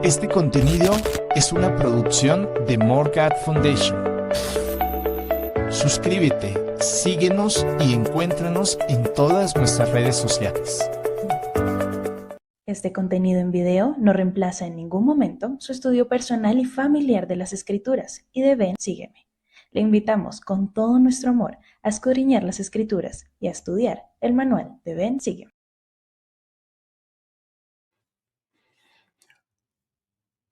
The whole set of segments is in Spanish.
Este contenido es una producción de Morgat Foundation. Suscríbete, síguenos y encuéntranos en todas nuestras redes sociales. Este contenido en video no reemplaza en ningún momento su estudio personal y familiar de las Escrituras y de Ven, Sígueme. Le invitamos con todo nuestro amor a escudriñar las Escrituras y a estudiar el manual de Ven, Sígueme.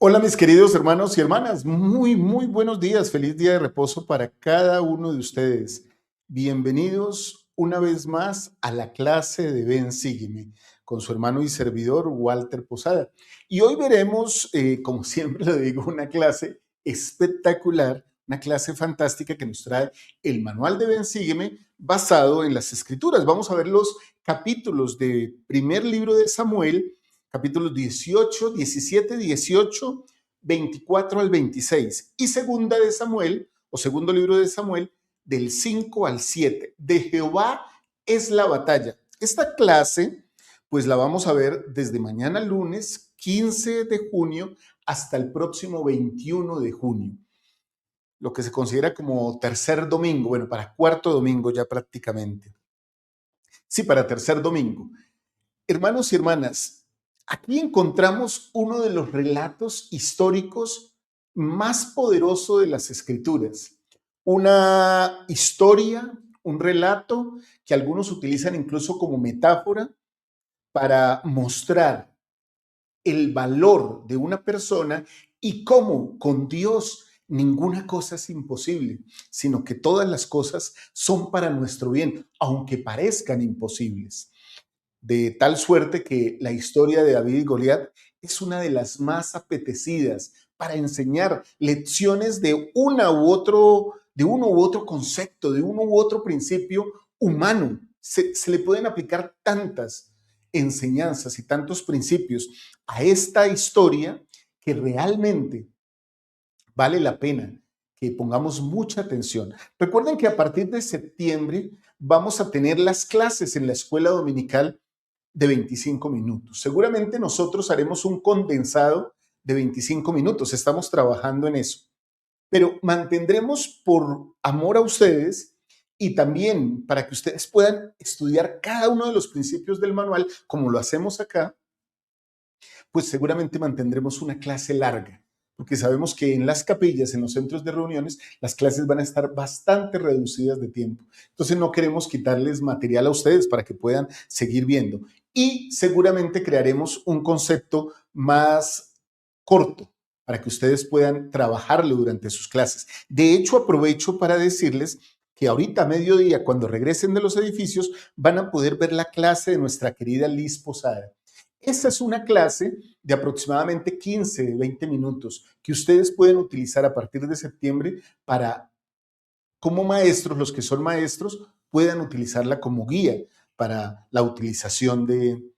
Hola mis queridos hermanos y hermanas, muy buenos días, feliz día de reposo para cada uno de ustedes. Bienvenidos una vez más a la clase de Ven, Sígueme, con su hermano y servidor Walter Posada. Y hoy veremos, como siempre le digo, una clase espectacular, una clase fantástica que nos trae el manual de Ven, Sígueme basado en las Escrituras. Vamos a ver los capítulos del primer libro de Samuel, capítulos 18, 17, 18, 24 al 26. Y segunda de Samuel, o segundo libro de Samuel, del 5 al 7. De Jehová es la batalla. Esta clase, pues la vamos a ver desde mañana lunes 15 de junio hasta el próximo 21 de junio. Lo que se considera como tercer domingo, bueno, para cuarto domingo ya prácticamente. Sí, para tercer domingo. Hermanos y hermanas, aquí encontramos uno de los relatos históricos más poderosos de las Escrituras. Una historia, un relato que algunos utilizan incluso como metáfora para mostrar el valor de una persona y cómo con Dios ninguna cosa es imposible, sino que todas las cosas son para nuestro bien, aunque parezcan imposibles. De tal suerte que la historia de David y Goliat es una de las más apetecidas para enseñar lecciones de uno u otro concepto, de uno u otro principio humano. Se le pueden aplicar tantas enseñanzas y tantos principios a esta historia que realmente vale la pena que pongamos mucha atención. Recuerden que a partir de septiembre vamos a tener las clases en la escuela dominical de 25 minutos. Seguramente nosotros haremos un condensado de 25 minutos. Estamos trabajando en eso. Pero mantendremos por amor a ustedes y también para que ustedes puedan estudiar cada uno de los principios del manual, como lo hacemos acá, pues seguramente mantendremos una clase larga, porque sabemos que en las capillas, en los centros de reuniones, las clases van a estar bastante reducidas de tiempo. Entonces no queremos quitarles material a ustedes para que puedan seguir viendo. Y seguramente crearemos un concepto más corto para que ustedes puedan trabajarlo durante sus clases. De hecho, aprovecho para decirles que ahorita a mediodía, cuando regresen de los edificios, van a poder ver la clase de nuestra querida Liz Posada. Esta es una clase de aproximadamente 15, 20 minutos que ustedes pueden utilizar a partir de septiembre para, como maestros, los que son maestros, puedan utilizarla como guía para la utilización el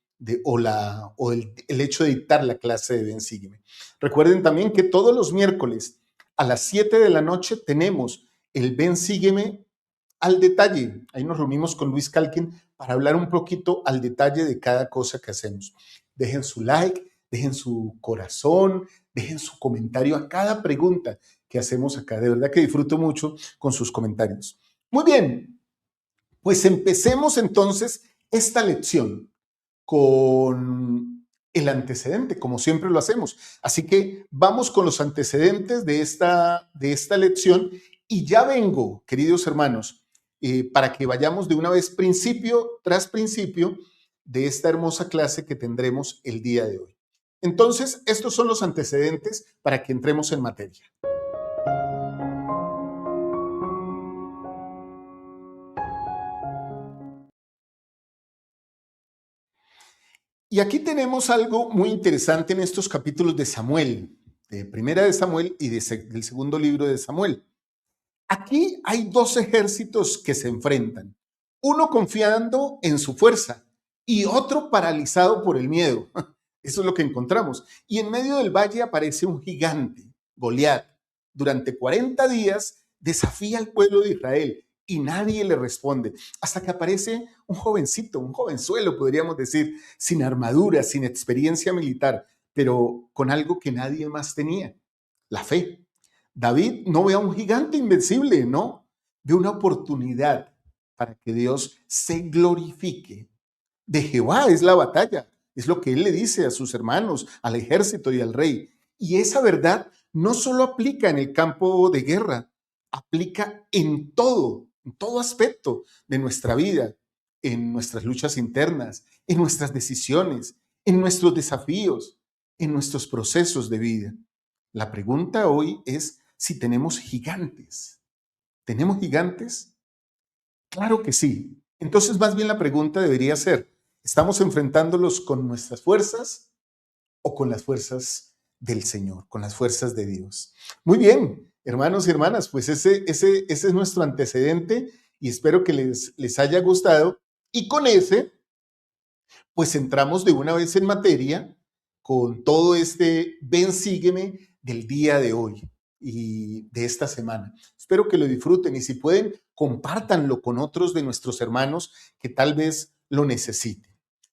hecho de dictar la clase de Ven, Sígueme. Recuerden también que todos los miércoles a las 7 de la noche tenemos el Ven, Sígueme al detalle. Ahí nos reunimos con Luis Calkin para hablar un poquito al detalle de cada cosa que hacemos. Dejen su like, dejen su corazón, dejen su comentario a cada pregunta que hacemos acá. De verdad que disfruto mucho con sus comentarios. Muy bien, pues empecemos entonces esta lección con el antecedente, como siempre lo hacemos. Así que vamos con los antecedentes de esta lección y ya vengo, queridos hermanos, para que vayamos de una vez principio tras principio de esta hermosa clase que tendremos el día de hoy. Entonces, estos son los antecedentes para que entremos en materia. Y aquí tenemos algo muy interesante en estos capítulos de Samuel, de Primera de Samuel y del segundo libro de Samuel. Aquí hay dos ejércitos que se enfrentan, uno confiando en su fuerza y otro paralizado por el miedo. Eso es lo que encontramos. Y en medio del valle aparece un gigante, Goliat. Durante 40 días desafía al pueblo de Israel y nadie le responde, hasta que aparece un jovencito, un jovenzuelo, podríamos decir, sin armadura, sin experiencia militar, pero con algo que nadie más tenía, la fe. David no ve a un gigante invencible, no, ve una oportunidad para que Dios se glorifique. De Jehová es la batalla, es lo que él le dice a sus hermanos, al ejército y al rey. Y esa verdad no solo aplica en el campo de guerra, aplica en todo aspecto de nuestra vida, en nuestras luchas internas, en nuestras decisiones, en nuestros desafíos, en nuestros procesos de vida. La pregunta hoy es si tenemos gigantes. ¿Tenemos gigantes? Claro que sí. Entonces, más bien la pregunta debería ser, ¿estamos enfrentándolos con nuestras fuerzas o con las fuerzas del Señor, con las fuerzas de Dios? Muy bien, hermanos y hermanas, pues ese es nuestro antecedente y espero que les haya gustado. Y con ese, pues entramos de una vez en materia con todo este ven, sígueme del día de hoy y de esta semana. Espero que lo disfruten y si pueden, compártanlo con otros de nuestros hermanos que tal vez lo necesiten.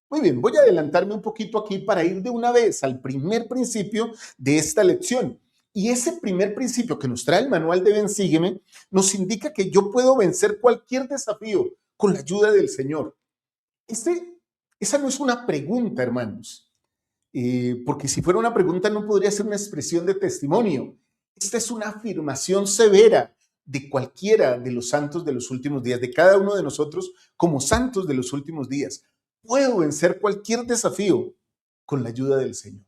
Muy bien, voy a adelantarme un poquito aquí para ir de una vez al primer principio de esta lección. Y ese primer principio que nos trae el manual de Ven, Sígueme, nos indica que yo puedo vencer cualquier desafío con la ayuda del Señor. Esa no es una pregunta, hermanos, porque si fuera una pregunta no podría ser una expresión de testimonio. Esta es una afirmación severa de cualquiera de los santos de los últimos días, de cada uno de nosotros como santos de los últimos días. Puedo vencer cualquier desafío con la ayuda del Señor.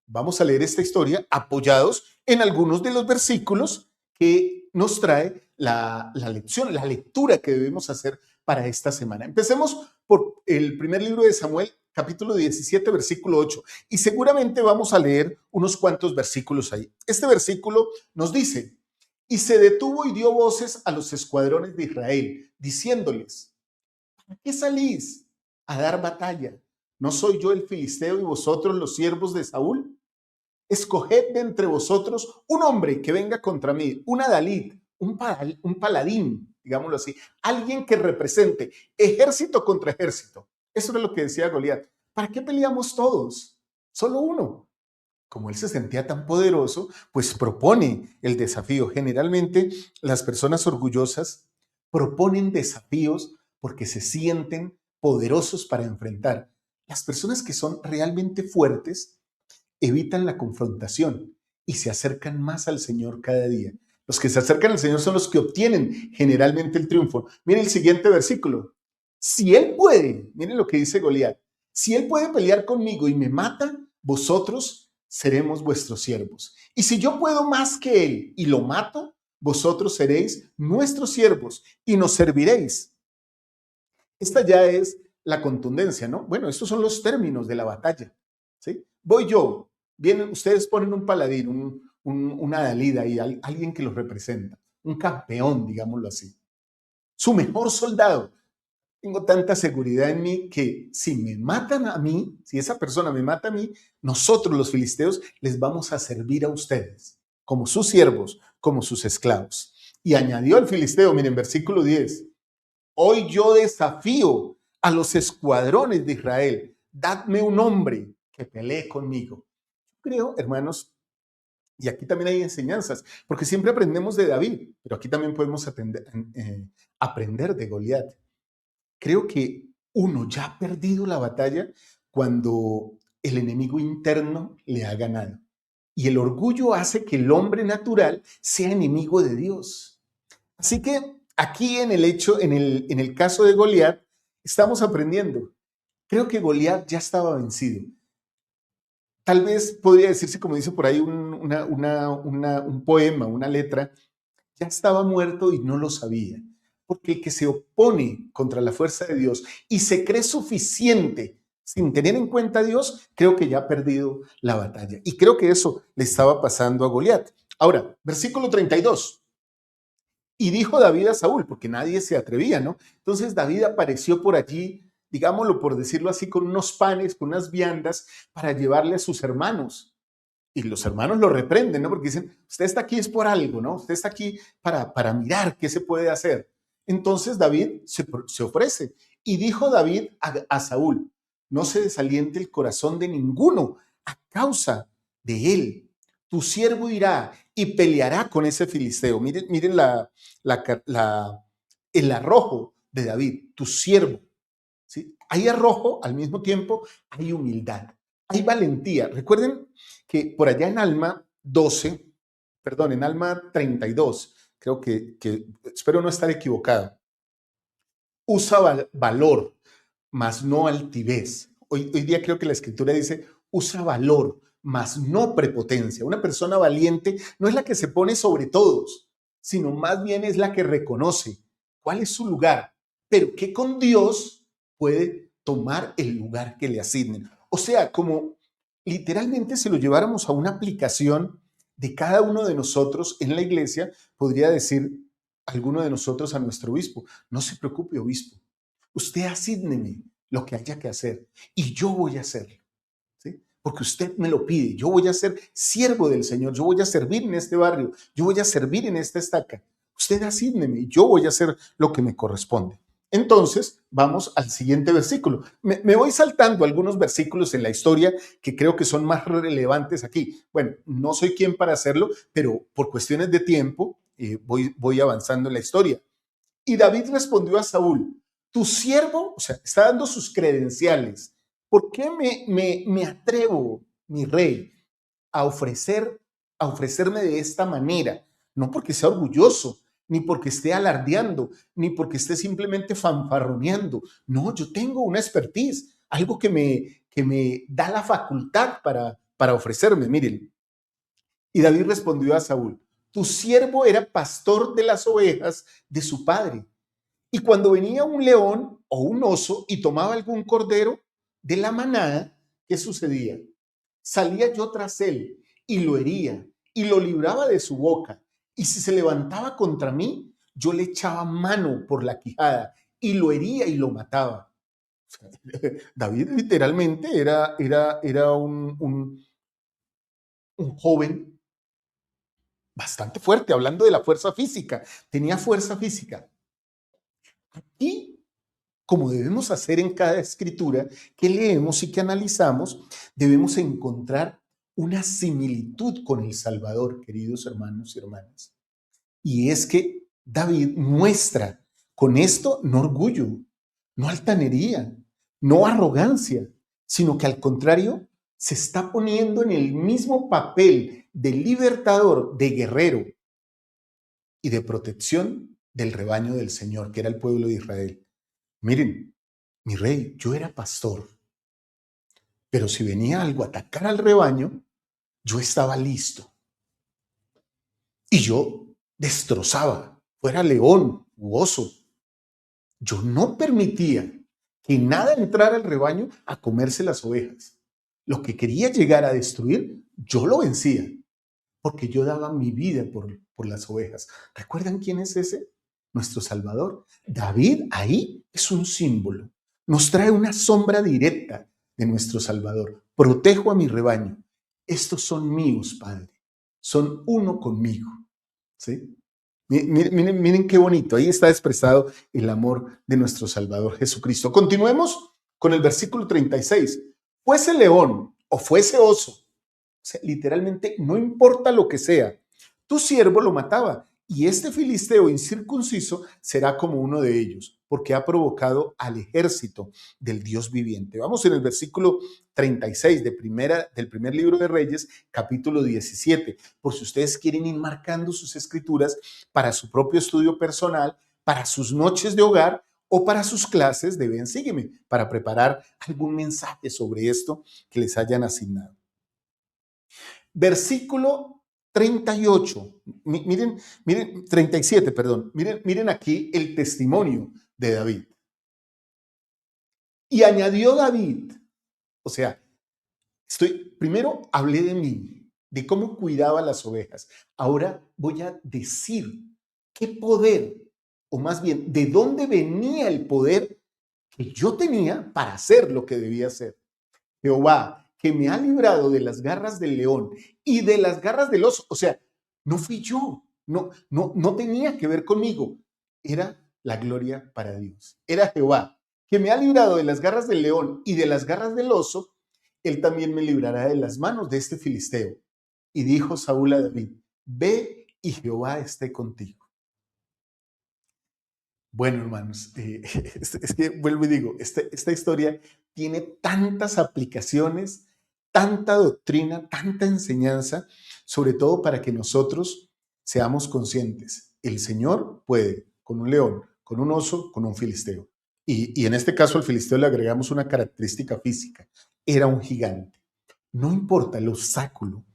Vamos a leer esta historia apoyados en algunos de los versículos que nos trae la lección, la lectura que debemos hacer para esta semana. Empecemos por el primer libro de Samuel, capítulo 17, versículo 8. Y seguramente vamos a leer unos cuantos versículos ahí. Este versículo nos dice, y se detuvo y dio voces a los escuadrones de Israel, diciéndoles, ¿para qué salís a dar batalla? ¿No soy yo el filisteo y vosotros los siervos de Saúl? Escoged de entre vosotros un hombre que venga contra mí, un adalid, un paladín, digámoslo así, alguien que represente ejército contra ejército. Eso era lo que decía Goliat. ¿Para qué peleamos todos? Solo uno. Como él se sentía tan poderoso, pues propone el desafío. Generalmente las personas orgullosas proponen desafíos porque se sienten poderosos para enfrentar. Las personas que son realmente fuertes evitan la confrontación y se acercan más al Señor cada día. Los que se acercan al Señor son los que obtienen generalmente el triunfo. Miren el siguiente versículo. Si él puede, miren lo que dice Goliat, si él puede pelear conmigo y me mata, vosotros seremos vuestros siervos. Y si yo puedo más que él y lo mato, vosotros seréis nuestros siervos y nos serviréis. Esta ya es la contundencia, ¿no? Bueno, estos son los términos de la batalla, ¿sí? Voy yo, vienen, ustedes ponen un paladín, una adalida y alguien que los representa, un campeón, digámoslo así. Su mejor soldado. Tengo tanta seguridad en mí que si me matan a mí, si esa persona me mata a mí, nosotros los filisteos les vamos a servir a ustedes, como sus siervos, como sus esclavos. Y añadió el filisteo, miren, versículo 10, hoy yo desafío a los escuadrones de Israel, dadme un hombre que pelee conmigo. Creo, hermanos, y aquí también hay enseñanzas, porque siempre aprendemos de David, pero aquí también podemos aprender de Goliat. Creo que uno ya ha perdido la batalla cuando el enemigo interno le ha ganado. Y el orgullo hace que el hombre natural sea enemigo de Dios. Así que aquí en el caso de Goliat, estamos aprendiendo. Creo que Goliat ya estaba vencido. Tal vez podría decirse, como dice por ahí un poema, una letra, ya estaba muerto y no lo sabía. Porque el que se opone contra la fuerza de Dios y se cree suficiente sin tener en cuenta a Dios, creo que ya ha perdido la batalla. Y creo que eso le estaba pasando a Goliat. Ahora, versículo 32. Y dijo David a Saúl, porque nadie se atrevía, ¿no? Entonces David apareció por allí, digámoslo por decirlo así, con unos panes, con unas viandas para llevarle a sus hermanos. Y los hermanos lo reprenden, ¿no? Porque dicen, usted está aquí es por algo, ¿no? Usted está aquí para mirar qué se puede hacer. Entonces David se ofrece. Y dijo David a Saúl, no se desaliente el corazón de ninguno a causa de él. Tu siervo irá y peleará con ese filisteo. Miren el arrojo de David, tu siervo. ¿Sí? Hay arrojo, al mismo tiempo hay humildad, hay valentía. Recuerden que por allá en Alma 12, perdón, en Alma 32, creo que espero no estar equivocado, usa valor, mas no altivez. Hoy día creo que la escritura dice, usa valor, mas no prepotencia. Una persona valiente no es la que se pone sobre todos, sino más bien es la que reconoce cuál es su lugar, pero que con Dios puede tomar el lugar que le asignen. O sea, como literalmente si lo lleváramos a una aplicación de cada uno de nosotros en la iglesia, podría decir alguno de nosotros a nuestro obispo, no se preocupe, obispo, usted asígneme lo que haya que hacer y yo voy a hacerlo, ¿sí? Porque usted me lo pide, yo voy a ser siervo del Señor, yo voy a servir en este barrio, yo voy a servir en esta estaca, usted asígneme y yo voy a hacer lo que me corresponde. Entonces, vamos al siguiente versículo. Me voy saltando algunos versículos en la historia que creo que son más relevantes aquí. Bueno, no soy quien para hacerlo, pero por cuestiones de tiempo voy avanzando en la historia. Y David respondió a Saúl, tu siervo, o sea, está dando sus credenciales. ¿Por qué me atrevo, mi rey, a ofrecerme de esta manera? No porque sea orgulloso, ni porque esté alardeando, ni porque esté simplemente fanfarroneando. No, yo tengo una expertise, algo que me da la facultad para ofrecerme. Miren, y David respondió a Saúl, tu siervo era pastor de las ovejas de su padre. Y cuando venía un león o un oso y tomaba algún cordero de la manada, ¿qué sucedía? Salía yo tras él y lo hería y lo libraba de su boca. Y si se levantaba contra mí, yo le echaba mano por la quijada y lo hería y lo mataba. David literalmente era un joven bastante fuerte, hablando de la fuerza física. Tenía fuerza física. Y como debemos hacer en cada escritura que leemos y que analizamos, debemos encontrar una similitud con el Salvador, queridos hermanos y hermanas. Y es que David muestra con esto no orgullo, no altanería, no arrogancia, sino que al contrario se está poniendo en el mismo papel de libertador, de guerrero y de protección del rebaño del Señor, que era el pueblo de Israel. Miren, mi rey, yo era pastor, pero si venía algo a atacar al rebaño, yo estaba listo. Y yo destrozaba, fuera león u oso. Yo no permitía que nada entrara al rebaño a comerse las ovejas. Lo que quería llegar a destruir, yo lo vencía, porque yo daba mi vida por las ovejas. ¿Recuerdan quién es ese? Nuestro Salvador. David ahí es un símbolo. Nos trae una sombra directa de nuestro Salvador. Protejo a mi rebaño. Estos son míos, Padre. Son uno conmigo. ¿Sí? Miren qué bonito. Ahí está expresado el amor de nuestro Salvador Jesucristo. Continuemos con el versículo 36. Fuese león o fuese oso, o sea, literalmente, no importa lo que sea, tu siervo lo mataba y este filisteo incircunciso será como uno de ellos, porque ha provocado al ejército del Dios viviente. Vamos en el versículo 36 del primer libro de Reyes, capítulo 17, por si ustedes quieren ir marcando sus escrituras para su propio estudio personal, para sus noches de hogar o para sus clases de Ven, Sígueme, para preparar algún mensaje sobre esto que les hayan asignado. Versículo 38, miren, 37, perdón, miren aquí el testimonio de David. Y añadió David, o sea, primero hablé de mí, de cómo cuidaba las ovejas. Ahora voy a decir qué poder, o más bien, de dónde venía el poder que yo tenía para hacer lo que debía hacer. Jehová, que me ha librado de las garras del león y de las garras del oso. O sea, no fui yo, no tenía que ver conmigo. Era la gloria para Dios. Era Jehová que me ha librado de las garras del león y de las garras del oso, él también me librará de las manos de este filisteo. Y dijo Saúl a David, ve y Jehová esté contigo. Bueno, hermanos, es que vuelvo y digo, esta historia tiene tantas aplicaciones, tanta doctrina, tanta enseñanza, sobre todo para que nosotros seamos conscientes. El Señor puede con un león, con un oso, con un filisteo. Y en este caso al filisteo le agregamos una característica física. Era un gigante. No importa el obstáculo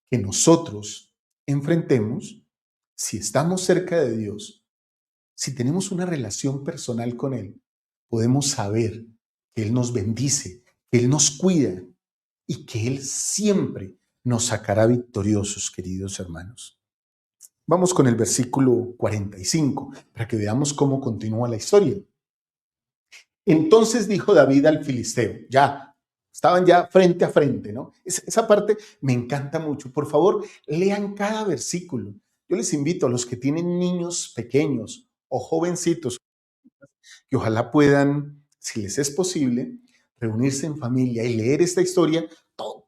que nosotros enfrentemos, si estamos cerca de Dios, si tenemos una relación personal con Él, podemos saber que Él nos bendice, que Él nos cuida y que Él siempre nos sacará victoriosos, queridos hermanos. Vamos con el versículo 45 para que veamos cómo continúa la historia. Entonces dijo David al filisteo, ya, estaban ya frente a frente, ¿no? Esa parte me encanta mucho. Por favor, lean cada versículo. Yo les invito a los que tienen niños pequeños o jovencitos que ojalá puedan, si les es posible, reunirse en familia y leer esta historia,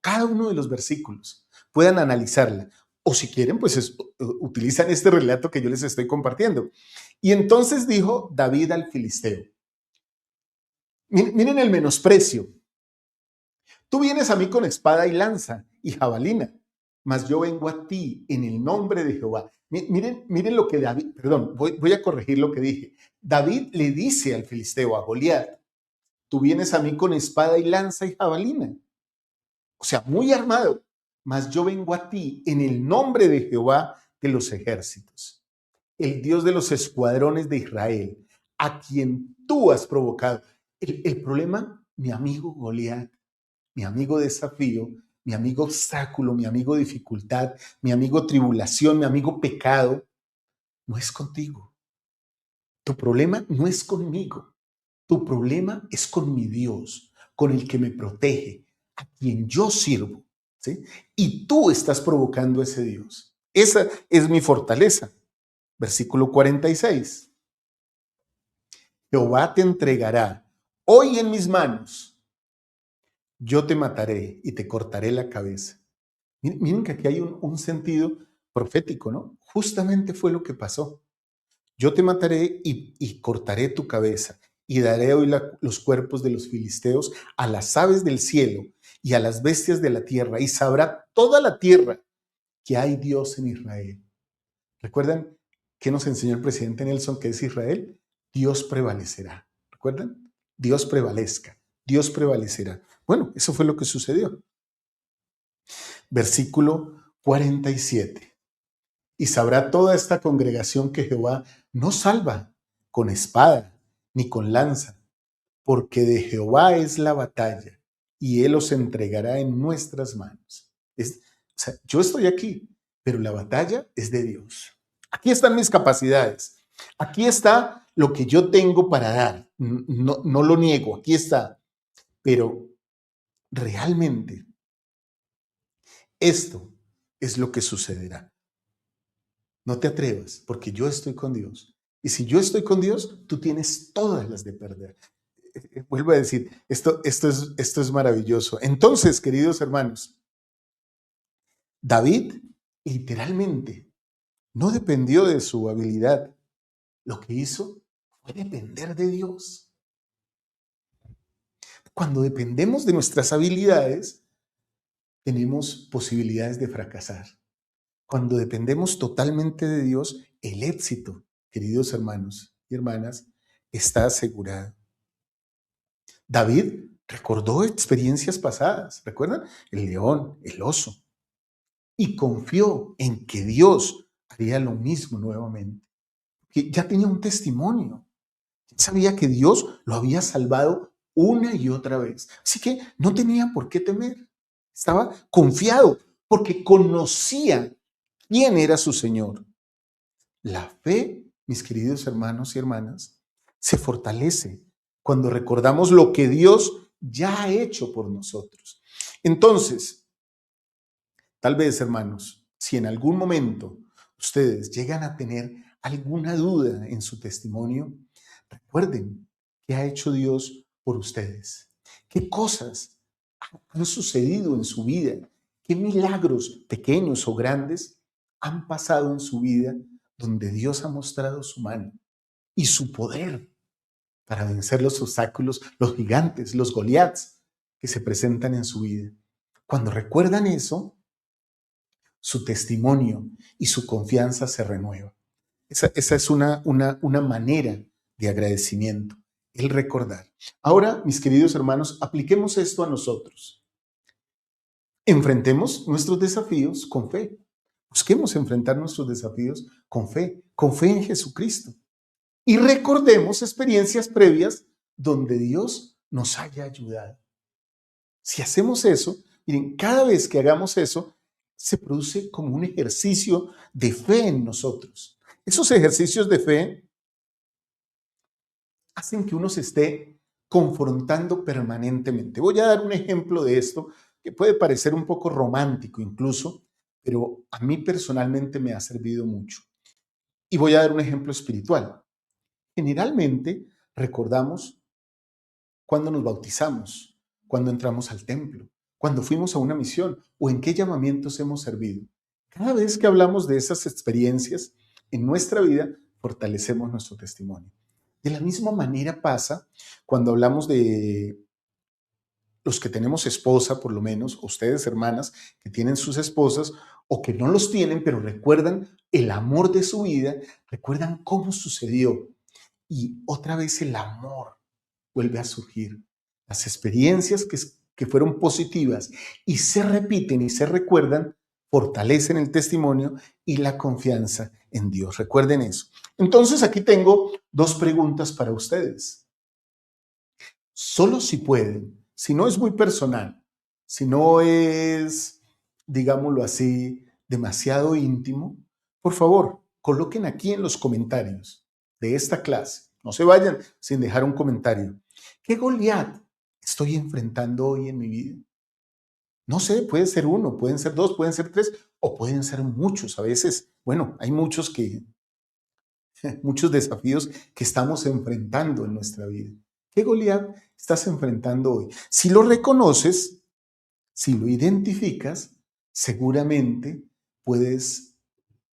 cada uno de los versículos, puedan analizarla. O si quieren, pues utilizan este relato que yo les estoy compartiendo. Y entonces dijo David al filisteo, miren el menosprecio. Tú vienes a mí con espada y lanza y jabalina, mas yo vengo a ti en el nombre de Jehová. Miren lo que David, perdón, voy a corregir lo que dije. David le dice al filisteo, a Goliat, tú vienes a mí con espada y lanza y jabalina. O sea, muy armado, mas yo vengo a ti en el nombre de Jehová de los ejércitos, el Dios de los escuadrones de Israel, a quien tú has provocado. El problema, mi amigo Goliat, mi amigo desafío, mi amigo obstáculo, mi amigo dificultad, mi amigo tribulación, mi amigo pecado, no es contigo. Tu problema no es conmigo. Tu problema es con mi Dios, con el que me protege, a quien yo sirvo, ¿sí? Y tú estás provocando a ese Dios. Esa es mi fortaleza. Versículo 46. Jehová te entregará hoy en mis manos. Yo te mataré y te cortaré la cabeza. Miren que aquí hay un sentido profético, ¿no? Justamente fue lo que pasó. Yo te mataré y cortaré tu cabeza y daré hoy los cuerpos de los filisteos a las aves del cielo y a las bestias de la tierra, y sabrá toda la tierra que hay Dios en Israel. ¿Recuerdan qué nos enseñó el presidente Nelson que es Israel? Dios prevalecerá. ¿Recuerdan? Dios prevalezca, Dios prevalecerá. Bueno, eso fue lo que sucedió. Versículo 47. Y sabrá toda esta congregación que Jehová no salva con espada ni con lanza, porque de Jehová es la batalla y Él os entregará en nuestras manos. O sea, yo estoy aquí, pero la batalla es de Dios. Aquí están mis capacidades. Aquí está lo que yo tengo para dar. No lo niego, aquí está. Pero realmente esto es lo que sucederá. No te atrevas, porque yo estoy con Dios. Y si yo estoy con Dios, tú tienes todas las de perder. Vuelvo a decir, esto es maravilloso. Entonces, queridos hermanos, David literalmente no dependió de su habilidad. Lo que hizo fue depender de Dios. Cuando dependemos de nuestras habilidades, tenemos posibilidades de fracasar. Cuando dependemos totalmente de Dios, el éxito, queridos hermanos y hermanas, está asegurado. David recordó experiencias pasadas, ¿recuerdan? El león, el oso, y confió en que Dios haría lo mismo nuevamente. Que ya tenía un testimonio, sabía que Dios lo había salvado una y otra vez, así que no tenía por qué temer. Estaba confiado porque conocía quién era su Señor. La fe, mis queridos hermanos y hermanas, se fortalece cuando recordamos lo que Dios ya ha hecho por nosotros. Entonces, tal vez, hermanos, si en algún momento ustedes llegan a tener alguna duda en su testimonio, recuerden que ha hecho Dios por ustedes? ¿Qué cosas han sucedido en su vida? ¿Qué milagros pequeños o grandes han pasado en su vida donde Dios ha mostrado su mano y su poder para vencer los obstáculos, los gigantes, los Goliaths que se presentan en su vida? Cuando recuerdan eso, su testimonio y su confianza se renueva. Esa es una manera de agradecimiento, el recordar. Ahora, mis queridos hermanos, apliquemos esto a nosotros. Enfrentemos nuestros desafíos con fe. Busquemos enfrentar nuestros desafíos con fe en Jesucristo. Y recordemos experiencias previas donde Dios nos haya ayudado. Si hacemos eso, miren, cada vez que hagamos eso, se produce como un ejercicio de fe en nosotros. Esos ejercicios de fe hacen que uno se esté confrontando permanentemente. Voy a dar un ejemplo de esto que puede parecer un poco romántico incluso, pero a mí personalmente me ha servido mucho. Y voy a dar un ejemplo espiritual. Generalmente recordamos cuando nos bautizamos, cuando entramos al templo, cuando fuimos a una misión o en qué llamamientos hemos servido. Cada vez que hablamos de esas experiencias en nuestra vida, fortalecemos nuestro testimonio. De la misma manera pasa cuando hablamos de los que tenemos esposa, por lo menos, ustedes hermanas que tienen sus esposas o que no los tienen, pero recuerdan el amor de su vida, recuerdan cómo sucedió y otra vez el amor vuelve a surgir. Las experiencias que fueron positivas y se repiten y se recuerdan, fortalecen el testimonio y la confianza en Dios. Recuerden eso. Entonces aquí tengo dos preguntas para ustedes. Solo si pueden, si no es muy personal, si no es, digámoslo así, demasiado íntimo, por favor, coloquen aquí en los comentarios de esta clase. No se vayan sin dejar un comentario. ¿Qué Goliat estoy enfrentando hoy en mi vida? No sé, puede ser uno, pueden ser dos, pueden ser tres o pueden ser muchos. A veces, bueno, hay muchos desafíos que estamos enfrentando en nuestra vida. ¿Qué Goliat estás enfrentando hoy? Si lo reconoces, si lo identificas, seguramente puedes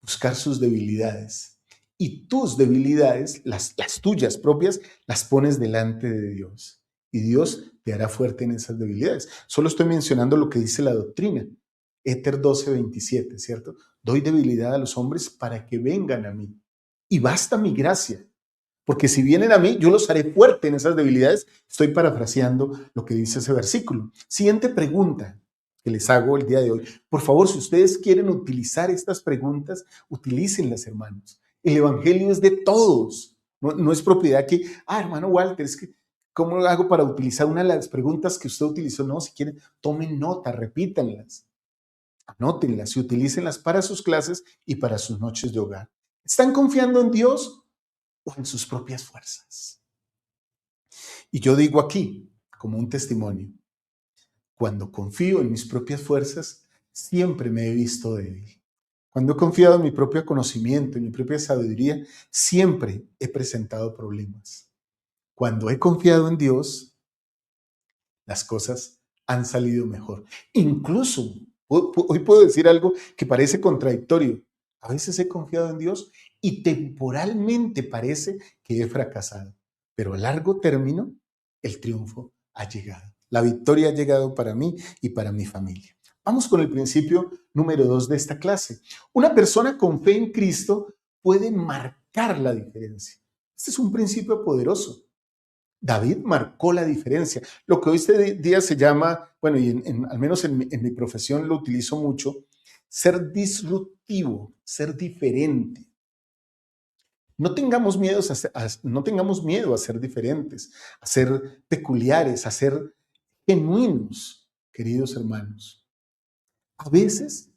buscar sus debilidades. Y tus debilidades, las tuyas propias, las pones delante de Dios. Y Dios te hará fuerte en esas debilidades. Solo estoy mencionando lo que dice la doctrina. Éter 12:27, ¿cierto? Doy debilidad a los hombres para que vengan a mí. Y basta mi gracia. Porque si vienen a mí, yo los haré fuerte en esas debilidades. Estoy parafraseando lo que dice ese versículo. Siguiente pregunta que les hago el día de hoy. Por favor, si ustedes quieren utilizar estas preguntas, utilícenlas, hermanos. El evangelio es de todos. No es propiedad que, hermano Walter, es que, ¿cómo lo hago para utilizar una de las preguntas que usted utilizó? No, si quieren, tomen nota, repítanlas, anótenlas y utilícenlas para sus clases y para sus noches de hogar. ¿Están confiando en Dios o en sus propias fuerzas? Y yo digo aquí, como un testimonio, cuando confío en mis propias fuerzas, siempre me he visto débil. Cuando he confiado en mi propio conocimiento, en mi propia sabiduría, siempre he presentado problemas. Cuando he confiado en Dios, las cosas han salido mejor. Incluso, hoy puedo decir algo que parece contradictorio. A veces he confiado en Dios y temporalmente parece que he fracasado, pero a largo término el triunfo ha llegado. La victoria ha llegado para mí y para mi familia. Vamos con el principio número 2 de esta clase. Una persona con fe en Cristo puede marcar la diferencia. Este es un principio poderoso. David marcó la diferencia. Lo que hoy este día se llama, bueno, y al menos en mi profesión lo utilizo mucho, ser disruptivo, ser diferente. No tengamos miedo a ser diferentes, a ser peculiares, a ser genuinos, queridos hermanos. A veces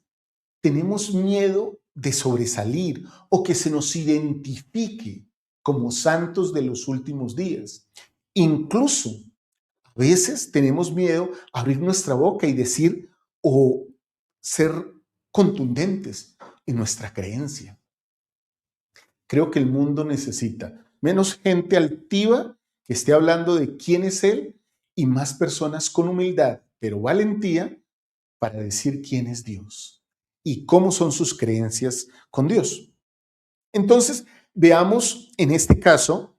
tenemos miedo de sobresalir o que se nos identifique como santos de los últimos días. Incluso a veces tenemos miedo a abrir nuestra boca y decir o ser contundentes en nuestra creencia. Creo que el mundo necesita menos gente altiva que esté hablando de quién es Él y más personas con humildad, pero valentía para decir quién es Dios y cómo son sus creencias con Dios. Entonces, veamos en este caso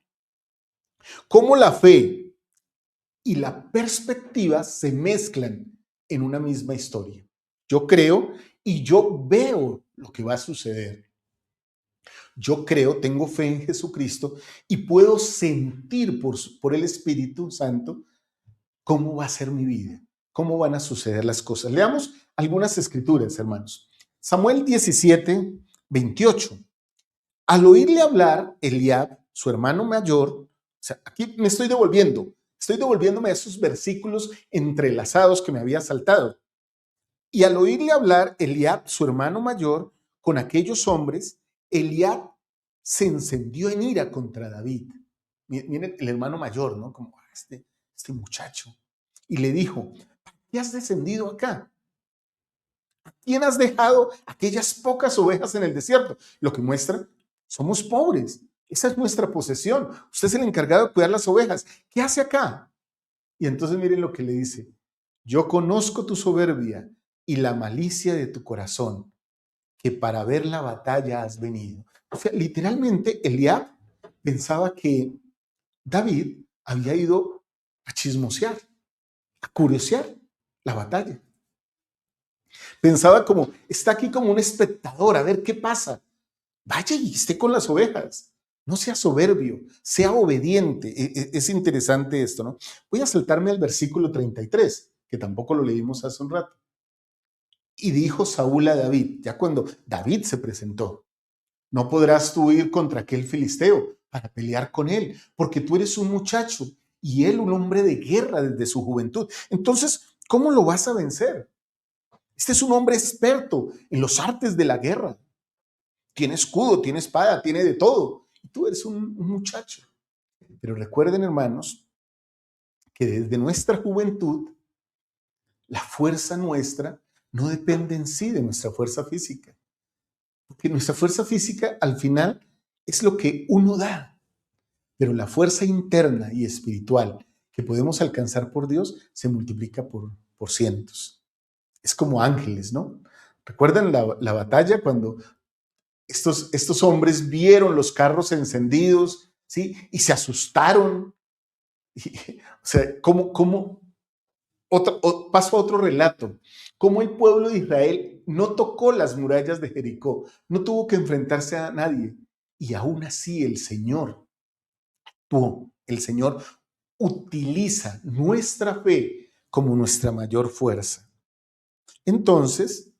cómo la fe y la perspectiva se mezclan en una misma historia. Yo creo y yo veo lo que va a suceder. Yo creo, tengo fe en Jesucristo y puedo sentir por el Espíritu Santo cómo va a ser mi vida, cómo van a suceder las cosas. Leamos algunas escrituras, hermanos. Samuel 17:28. Al oírle hablar, Eliab, su hermano mayor, o sea, aquí me estoy devolviéndome a esos versículos entrelazados que me había saltado. Y al oírle hablar, Eliab, su hermano mayor, con aquellos hombres, Eliab se encendió en ira contra David. Miren, el hermano mayor, ¿no? Como este muchacho. Y le dijo, ¿para qué has descendido acá? ¿A quién has dejado aquellas pocas ovejas en el desierto? Lo que muestra, somos pobres. Esa es nuestra posesión. Usted es el encargado de cuidar las ovejas. ¿Qué hace acá? Y entonces miren lo que le dice. Yo conozco tu soberbia y la malicia de tu corazón, que para ver la batalla has venido. O sea, literalmente Eliab pensaba que David había ido a chismosear, a curiosear la batalla. Pensaba como, está aquí como un espectador, a ver qué pasa. Vaya y esté con las ovejas. No sea soberbio, sea obediente. Es interesante esto, ¿no? Voy a saltarme al versículo 33, que tampoco lo leímos hace un rato. Y dijo Saúl a David, ya cuando David se presentó, no podrás tú ir contra aquel filisteo para pelear con él, porque tú eres un muchacho y él un hombre de guerra desde su juventud. Entonces, ¿cómo lo vas a vencer? Este es un hombre experto en los artes de la guerra. Tiene escudo, tiene espada, tiene de todo. Y tú eres un muchacho. Pero recuerden, hermanos, que desde nuestra juventud, la fuerza nuestra no depende en sí de nuestra fuerza física. Porque nuestra fuerza física, al final, es lo que uno da. Pero la fuerza interna y espiritual que podemos alcanzar por Dios se multiplica por cientos. Es como ángeles, ¿no? ¿Recuerdan la batalla cuando estos hombres vieron los carros encendidos, ¿sí? Y se asustaron? O sea, paso a otro relato. Cómo el pueblo de Israel no tocó las murallas de Jericó, no tuvo que enfrentarse a nadie. Y aún así el Señor actuó. El Señor utiliza nuestra fe como nuestra mayor fuerza. Entonces,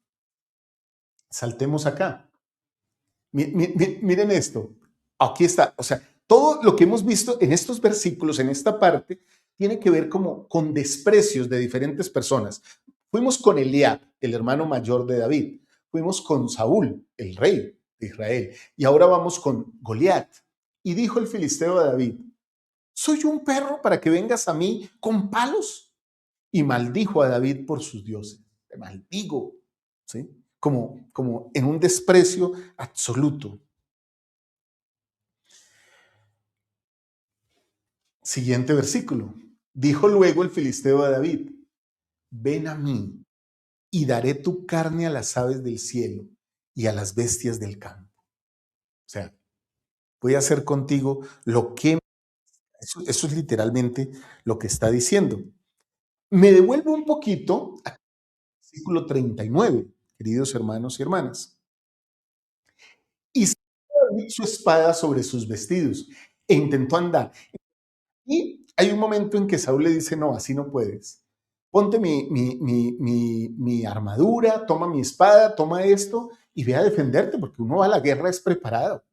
saltemos acá. Miren esto. Aquí está. O sea, todo lo que hemos visto en estos versículos, en esta parte, tiene que ver como con desprecios de diferentes personas. Fuimos con Eliab, el hermano mayor de David. Fuimos con Saúl, el rey de Israel. Y ahora vamos con Goliat. Y dijo el filisteo a David, ¿soy un perro para que vengas a mí con palos? Y maldijo a David por sus dioses. Te maldigo, ¿sí? Como en un desprecio absoluto. Siguiente versículo. Dijo luego el filisteo a David, ven a mí y daré tu carne a las aves del cielo y a las bestias del campo. O sea, voy a hacer contigo lo que... Eso es literalmente lo que está diciendo. Me devuelvo un poquito al versículo 39, queridos hermanos y hermanas. Y sacó su espada sobre sus vestidos e intentó andar. Y hay un momento en que Saúl le dice, no, así no puedes. Ponte mi armadura, toma mi espada, toma esto y ve a defenderte, porque uno va a la guerra es preparado.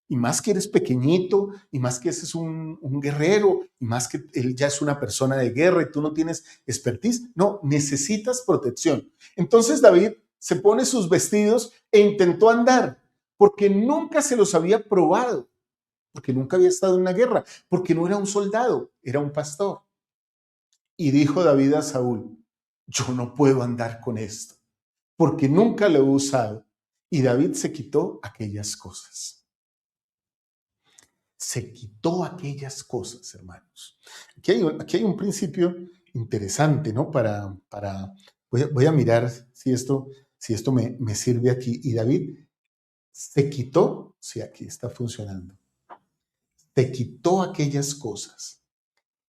Y más que eres pequeñito, y más que ese es un guerrero, y más que él ya es una persona de guerra y tú no tienes expertise. No, necesitas protección. Entonces David se pone sus vestidos e intentó andar, porque nunca se los había probado, porque nunca había estado en una guerra, porque no era un soldado, era un pastor. Y dijo David a Saúl, yo no puedo andar con esto, porque nunca lo he usado. Y David se quitó aquellas cosas. se quitó aquellas cosas, hermanos. Aquí hay un principio interesante, ¿no? Voy a mirar si esto me sirve aquí. Y David se quitó, sí, aquí está funcionando. Se quitó aquellas cosas.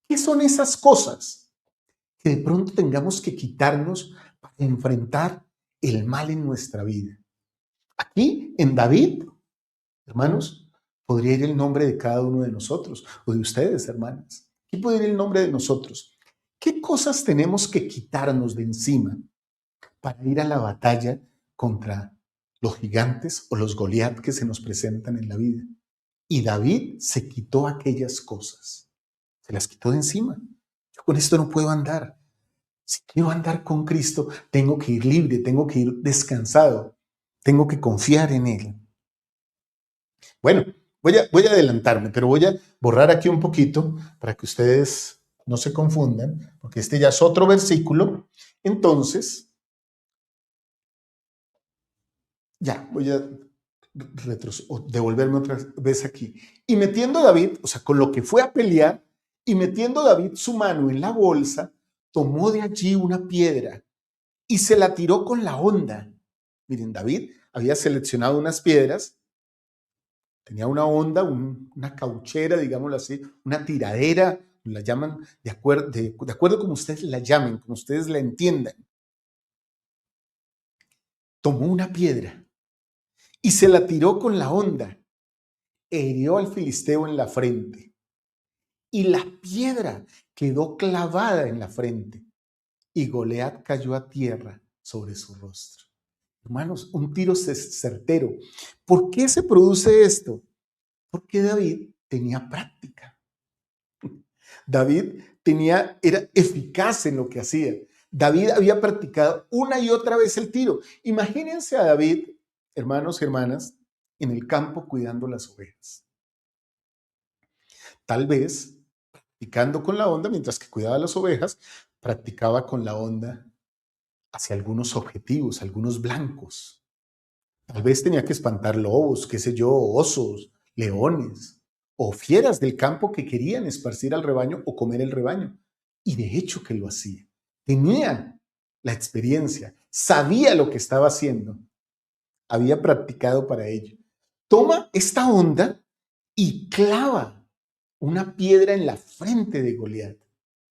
¿Qué son esas cosas que de pronto tengamos que quitarnos para enfrentar el mal en nuestra vida? Aquí, en David, hermanos, podría ir el nombre de cada uno de nosotros o de ustedes, hermanas. Aquí podría ir el nombre de nosotros. ¿Qué cosas tenemos que quitarnos de encima para ir a la batalla contra los gigantes o los Goliat que se nos presentan en la vida? Y David se quitó aquellas cosas. Se las quitó de encima. Yo con esto no puedo andar. Si quiero andar con Cristo, tengo que ir libre, tengo que ir descansado, tengo que confiar en Él. Bueno, voy a adelantarme, pero voy a borrar aquí un poquito para que ustedes no se confundan, porque este ya es otro versículo. Entonces, ya, voy a devolverme otra vez aquí. Y metiendo David, o sea, con lo que fue a pelear, y metiendo David su mano en la bolsa, tomó de allí una piedra y se la tiró con la honda. Miren, David había seleccionado unas piedras, tenía una honda, una cauchera, digámoslo así, una tiradera, la llaman de acuerdo como ustedes la llamen, como ustedes la entiendan. Tomó una piedra y se la tiró con la honda, hirió al filisteo en la frente y la piedra quedó clavada en la frente y Goliat cayó a tierra sobre su rostro. Hermanos, un tiro certero. ¿Por qué se produce esto? Porque David tenía práctica. David era eficaz en lo que hacía. David había practicado una y otra vez el tiro. Imagínense a David, hermanos y hermanas, en el campo cuidando las ovejas. Tal vez practicando con la honda, mientras que cuidaba las ovejas, practicaba con la honda hacia algunos objetivos, algunos blancos. Tal vez tenía que espantar lobos, qué sé yo, osos, leones o fieras del campo que querían esparcir al rebaño o comer el rebaño. Y de hecho que lo hacía. Tenía la experiencia, sabía lo que estaba haciendo, había practicado para ello. Toma esta onda y clava una piedra en la frente de Goliat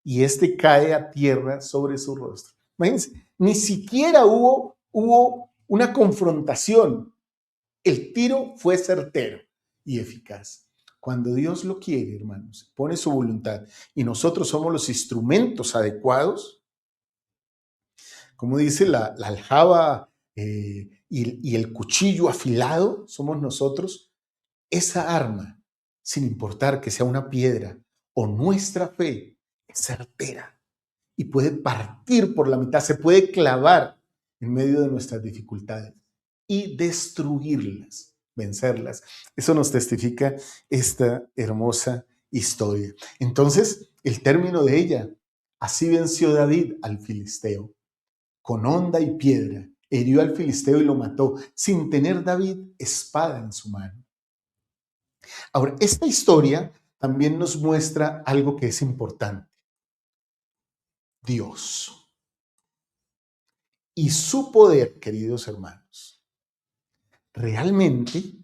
y este cae a tierra sobre su rostro. Imagínense, ni siquiera hubo una confrontación. El tiro fue certero y eficaz. Cuando Dios lo quiere, hermanos, pone su voluntad y nosotros somos los instrumentos adecuados, como dice la aljaba y el cuchillo afilado, somos nosotros, esa arma, sin importar que sea una piedra o nuestra fe, es certera y puede partir por la mitad, se puede clavar en medio de nuestras dificultades y destruirlas, vencerlas. Eso nos testifica esta hermosa historia. Entonces, el término de ella, así venció David al filisteo, con honda y piedra, hirió al filisteo y lo mató, sin tener David espada en su mano. Ahora, esta historia también nos muestra algo que es importante. Dios y su poder, queridos hermanos. Realmente,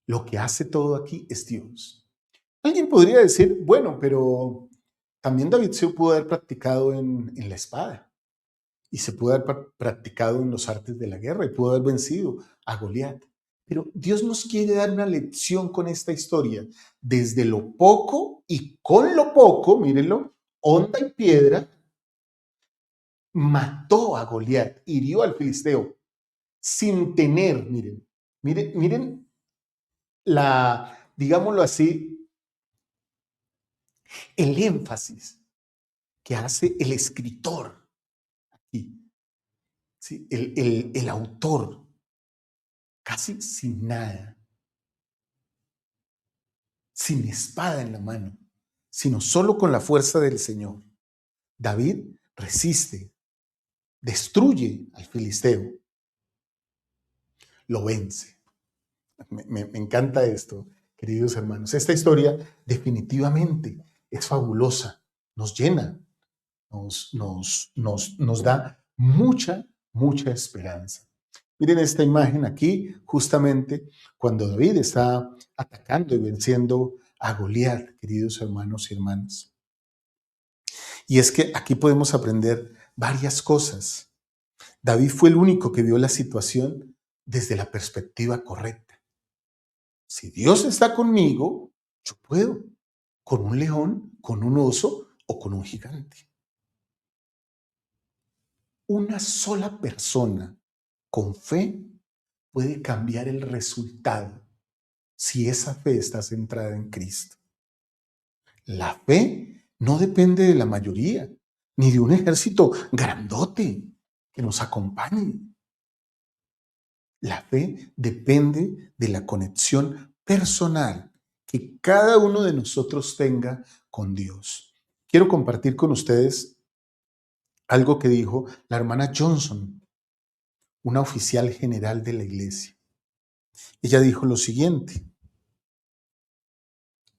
lo que hace todo aquí es Dios. Alguien podría decir, bueno, pero también David se pudo haber practicado en la espada y se pudo haber practicado en los artes de la guerra y pudo haber vencido a Goliat. Pero Dios nos quiere dar una lección con esta historia. Desde lo poco y con lo poco, mírenlo, honda y piedra, mató a Goliat, hirió al filisteo, sin tener, miren digámoslo así, el énfasis que hace el escritor aquí, ¿sí? El autor, casi sin nada, sin espada en la mano, sino solo con la fuerza del Señor. David resiste, destruye al filisteo, lo vence. Me encanta esto. queridos hermanos. Esta historia definitivamente es fabulosa, nos llena, nos da mucha esperanza. Miren esta imagen aquí, justamente cuando David está atacando y venciendo a Goliat, queridos hermanos y hermanas. Y es que aquí podemos aprender varias cosas. David fue el único que vio la situación desde la perspectiva correcta. Si Dios está conmigo, yo puedo, con un león, con un oso o con un gigante. Una sola persona con fe puede cambiar el resultado si esa fe está centrada en Cristo. La fe no depende de la mayoría, ni de un ejército grandote que nos acompañe. La fe depende de la conexión personal que cada uno de nosotros tenga con Dios. Quiero compartir con ustedes algo que dijo la hermana Johnson, una oficial general de la iglesia. Ella dijo lo siguiente: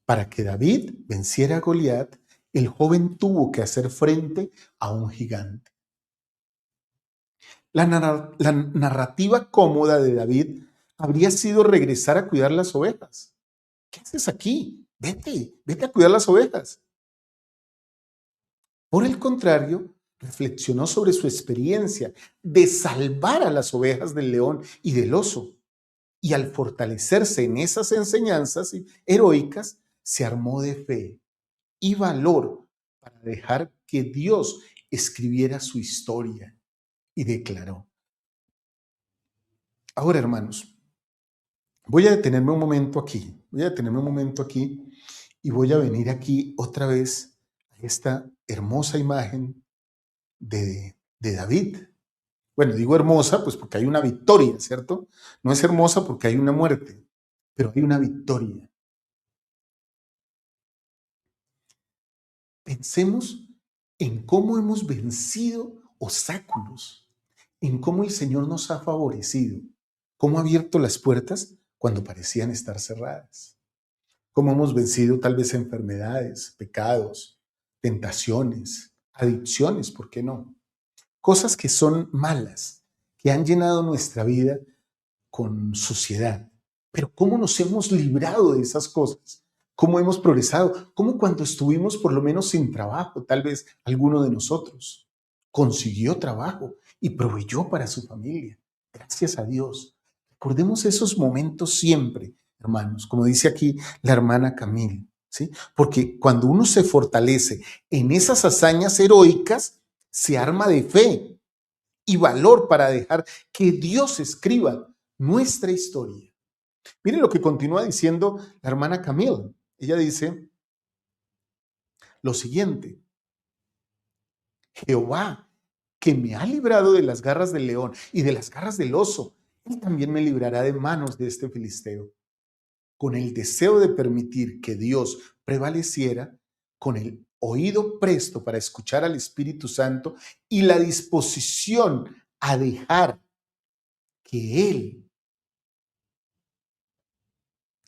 para que David venciera a Goliat, el joven tuvo que hacer frente a un gigante. La narrativa cómoda de David habría sido regresar a cuidar las ovejas. ¿Qué haces aquí? Vete a cuidar las ovejas. Por el contrario, reflexionó sobre su experiencia de salvar a las ovejas del león y del oso. Y al fortalecerse en esas enseñanzas heroicas, se armó de fe y valor para dejar que Dios escribiera su historia, y declaró. Ahora, hermanos, voy a detenerme un momento aquí, y voy a venir aquí otra vez a esta hermosa imagen de David. Bueno, digo hermosa pues porque hay una victoria, ¿cierto? No es hermosa porque hay una muerte, pero hay una victoria. Pensemos en cómo hemos vencido obstáculos, en cómo el Señor nos ha favorecido, cómo ha abierto las puertas cuando parecían estar cerradas, cómo hemos vencido tal vez enfermedades, pecados, tentaciones, adicciones, ¿por qué no? Cosas que son malas, que han llenado nuestra vida con suciedad. Pero ¿cómo nos hemos librado de esas cosas? ¿Cómo hemos progresado? ¿Cómo cuando estuvimos por lo menos sin trabajo, tal vez alguno de nosotros consiguió trabajo y proveyó para su familia? Gracias a Dios. Recordemos esos momentos siempre, hermanos, como dice aquí la hermana Camille, ¿sí? Porque cuando uno se fortalece en esas hazañas heroicas, se arma de fe y valor para dejar que Dios escriba nuestra historia. Miren lo que continúa diciendo la hermana Camille. Ella dice lo siguiente: Jehová, que me ha librado de las garras del león y de las garras del oso, él también me librará de manos de este filisteo. Con el deseo de permitir que Dios prevaleciera, con el oído presto para escuchar al Espíritu Santo y la disposición a dejar que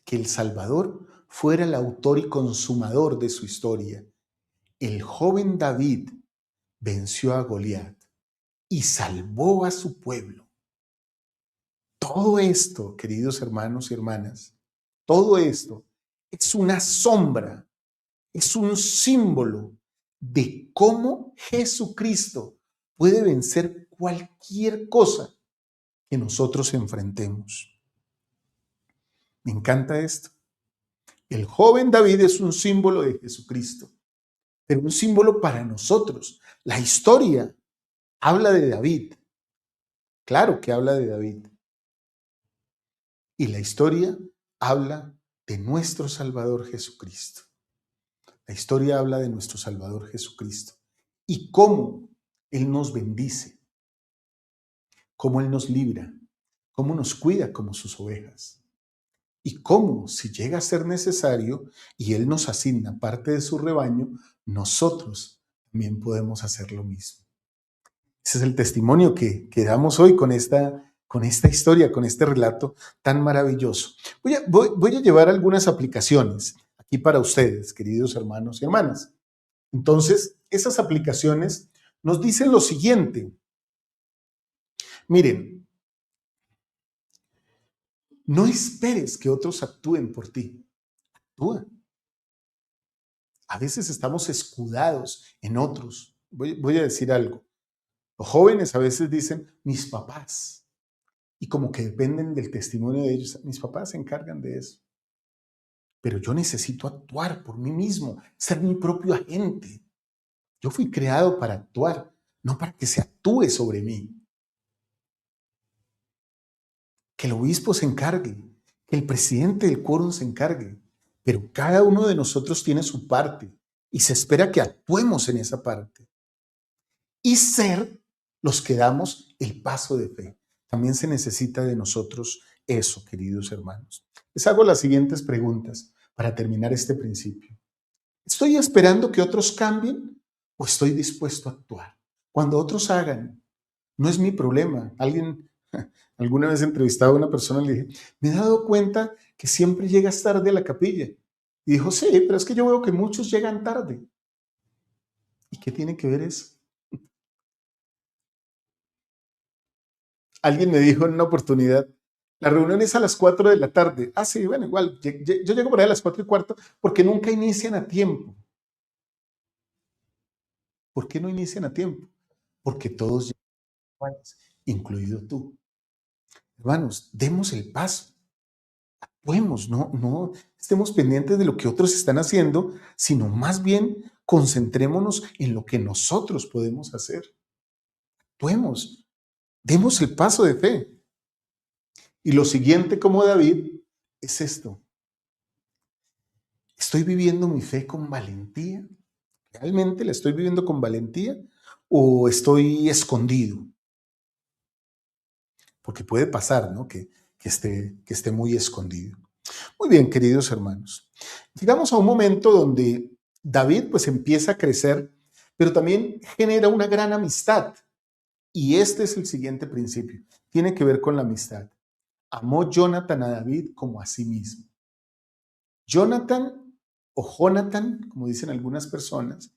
el Salvador fuera el autor y consumador de su historia, el joven David venció a Goliat y salvó a su pueblo. Todo esto, queridos hermanos y hermanas, todo esto es una sombra, es un símbolo de cómo Jesucristo puede vencer cualquier cosa que nosotros enfrentemos. Me encanta esto. El joven David es un símbolo de Jesucristo, pero un símbolo para nosotros. La historia habla de David. Claro que habla de David. Y la historia habla de nuestro Salvador Jesucristo. La historia habla de nuestro Salvador Jesucristo y cómo Él nos bendice, cómo Él nos libra, cómo nos cuida como sus ovejas. Y cómo, si llega a ser necesario y Él nos asigna parte de su rebaño, nosotros también podemos hacer lo mismo. Ese es el testimonio que damos hoy con esta con esta historia, con este relato tan maravilloso. Voy a llevar algunas aplicaciones aquí para ustedes, queridos hermanos y hermanas. Entonces, esas aplicaciones nos dicen lo siguiente. Miren, no esperes que otros actúen por ti. Actúa. A veces estamos escudados en otros. Voy a decir algo. Los jóvenes a veces dicen, mis papás. Y como que dependen del testimonio de ellos. Mis papás se encargan de eso. Pero yo necesito actuar por mí mismo, ser mi propio agente. Yo fui creado para actuar, no para que se actúe sobre mí. Que el obispo se encargue, que el presidente del quórum se encargue, pero cada uno de nosotros tiene su parte y se espera que actuemos en esa parte. Y ser los que damos el paso de fe. También se necesita de nosotros eso, queridos hermanos. Les hago las siguientes preguntas para terminar este principio. ¿Estoy esperando que otros cambien o estoy dispuesto a actuar? Cuando otros hagan, no es mi problema. Alguna vez entrevistaba a una persona y le dije, me he dado cuenta que siempre llegas tarde a la capilla. Y dijo, sí, pero es que yo veo que muchos llegan tarde. ¿Y qué tiene que ver eso? Alguien me dijo en una oportunidad, la reunión es a las 4 de la tarde. Ah, sí, bueno, igual, yo llego por ahí a las 4:15 porque nunca inician a tiempo. ¿Por qué no inician a tiempo? Porque todos llegan, incluido tú. Hermanos, demos el paso. Actuemos, no estemos pendientes de lo que otros están haciendo, sino más bien concentrémonos en lo que nosotros podemos hacer. Actuemos, demos el paso de fe. Y lo siguiente, como David, es esto. ¿Estoy viviendo mi fe con valentía? ¿Realmente la estoy viviendo con valentía o estoy escondido? Porque puede pasar, ¿no? Que esté muy escondido. Muy bien, queridos hermanos. Llegamos a un momento donde David pues empieza a crecer, pero también genera una gran amistad. Y este es el siguiente principio. Tiene que ver con la amistad. Amó Jonathan a David como a sí mismo. Jonathan o Jonathan, como dicen algunas personas,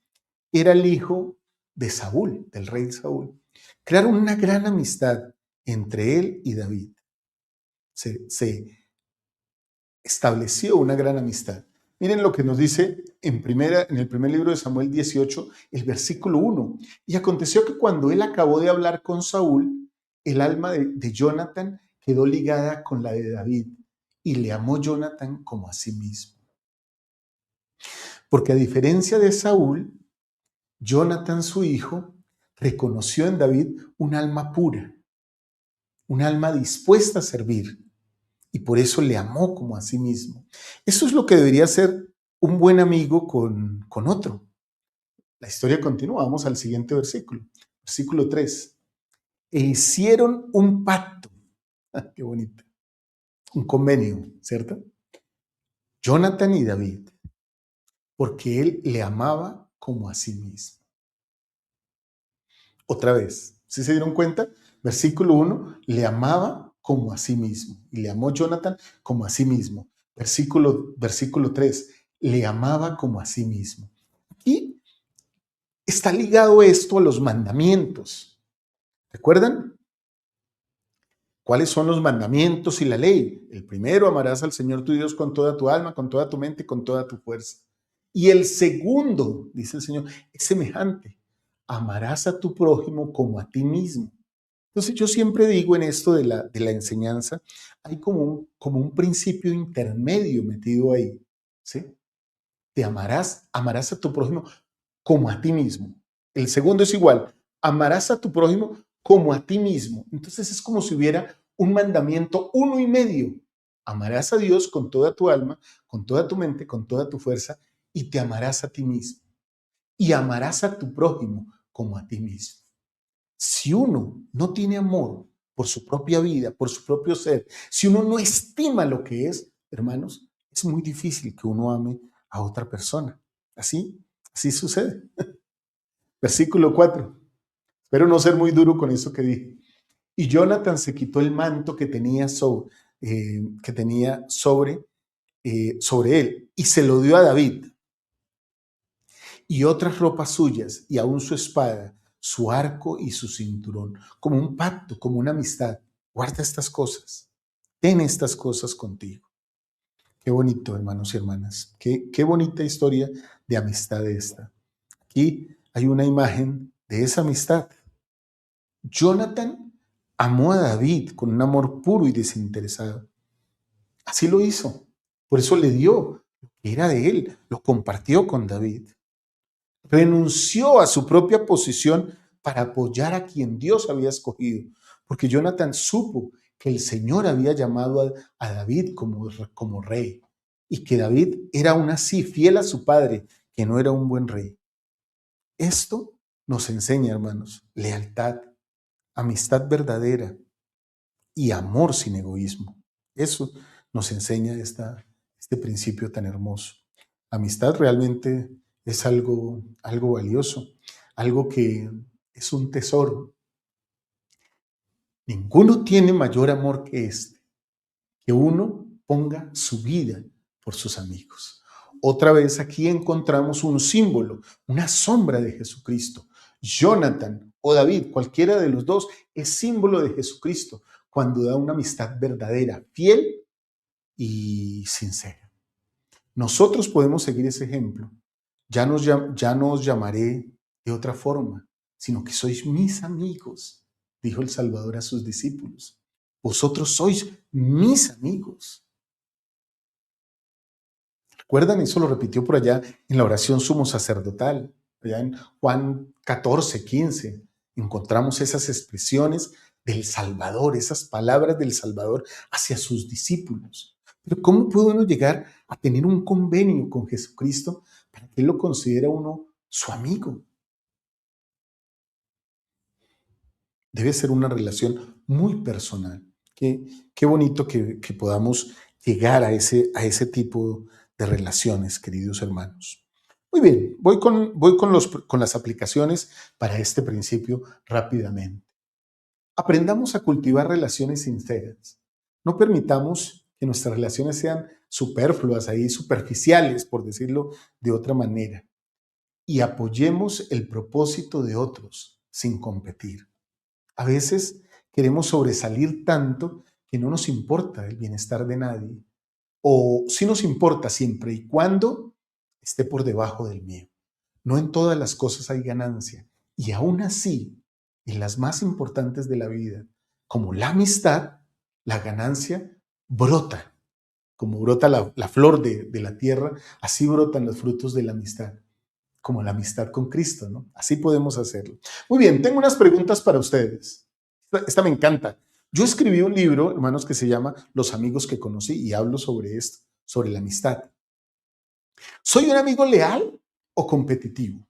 era el hijo de Saúl, del rey Saúl. Crearon una gran amistad entre él y David. Se estableció una gran amistad. Miren lo que nos dice en el primer libro de Samuel 18, el versículo 1. Y aconteció que cuando él acabó de hablar con Saúl, el alma de Jonathan quedó ligada con la de David y le amó Jonathan como a sí mismo. Porque a diferencia de Saúl, Jonathan, su hijo, reconoció en David un alma pura, un alma dispuesta a servir. Y por eso le amó como a sí mismo. Eso es lo que debería ser un buen amigo con otro. La historia continúa. Vamos al siguiente versículo. Versículo 3. E hicieron un pacto. Qué bonito. Un convenio, ¿cierto? Jonathan y David. Porque él le amaba como a sí mismo. Otra vez. ¿Sí se dieron cuenta? Versículo 1. Le amaba como a sí mismo. Y le amó Jonathan como a sí mismo. Versículo 3, le amaba como a sí mismo. Y está ligado esto a los mandamientos. ¿Recuerdan? ¿Cuáles son los mandamientos y la ley? El primero, amarás al Señor tu Dios con toda tu alma, con toda tu mente y con toda tu fuerza. Y el segundo, dice el Señor, es semejante. Amarás a tu prójimo como a ti mismo. Entonces yo siempre digo en esto de la enseñanza, hay como un principio intermedio metido ahí, ¿sí? Te amarás a tu prójimo como a ti mismo. El segundo es igual, amarás a tu prójimo como a ti mismo. Entonces es como si hubiera un mandamiento uno y medio. Amarás a Dios con toda tu alma, con toda tu mente, con toda tu fuerza y te amarás a ti mismo. Y amarás a tu prójimo como a ti mismo. Si uno no tiene amor por su propia vida, por su propio ser, si uno no estima lo que es, hermanos, es muy difícil que uno ame a otra persona. Así sucede. Versículo 4. Espero no ser muy duro con eso que dije. Y Jonathan se quitó el manto que tenía sobre él y se lo dio a David. Y otras ropas suyas, y aún su espada, su arco y su cinturón, como un pacto, como una amistad. Guarda estas cosas, ten estas cosas contigo. Qué bonito, hermanos y hermanas, qué bonita historia de amistad esta. Aquí hay una imagen de esa amistad. Jonathan amó a David con un amor puro y desinteresado. Así lo hizo. Por eso le dio lo que era de él, lo compartió con David. Renunció a su propia posición para apoyar a quien Dios había escogido, porque Jonathan supo que el Señor había llamado a David como rey y que David era aún así fiel a su padre, que no era un buen rey. Esto nos enseña, hermanos, lealtad, amistad verdadera y amor sin egoísmo. Eso nos enseña este principio tan hermoso. Amistad realmente es algo valioso, algo que es un tesoro. Ninguno tiene mayor amor que este, que uno ponga su vida por sus amigos. Otra vez aquí encontramos un símbolo, una sombra de Jesucristo. Jonathan o David, cualquiera de los dos, es símbolo de Jesucristo cuando da una amistad verdadera, fiel y sincera. Nosotros podemos seguir ese ejemplo. Ya no os llamaré de otra forma, sino que sois mis amigos, dijo el Salvador a sus discípulos. Vosotros sois mis amigos. ¿Recuerdan? Eso lo repitió por allá en la oración sumo sacerdotal. Allá en Juan 14, 15, encontramos esas expresiones del Salvador, esas palabras del Salvador hacia sus discípulos. Pero ¿cómo puede uno llegar a tener un convenio con Jesucristo para que Él lo considere a uno su amigo? Debe ser una relación muy personal. Qué bonito que podamos llegar a ese tipo de relaciones, queridos hermanos. Muy bien, voy con las aplicaciones para este principio rápidamente. Aprendamos a cultivar relaciones sinceras. No permitamos que nuestras relaciones sean superfluas, ahí superficiales, por decirlo de otra manera. Y apoyemos el propósito de otros sin competir. A veces queremos sobresalir tanto que no nos importa el bienestar de nadie. O sí nos importa siempre y cuando esté por debajo del mío. No en todas las cosas hay ganancia. Y aún así, en las más importantes de la vida, como la amistad, la ganancia brota. Como brota la flor de la tierra, así brotan los frutos de la amistad. Como la amistad con Cristo, ¿no? Así podemos hacerlo. Muy bien, tengo unas preguntas para ustedes. Esta me encanta. Yo escribí un libro, hermanos, que se llama Los amigos que conocí y hablo sobre esto, sobre la amistad. ¿Soy un amigo leal o competitivo?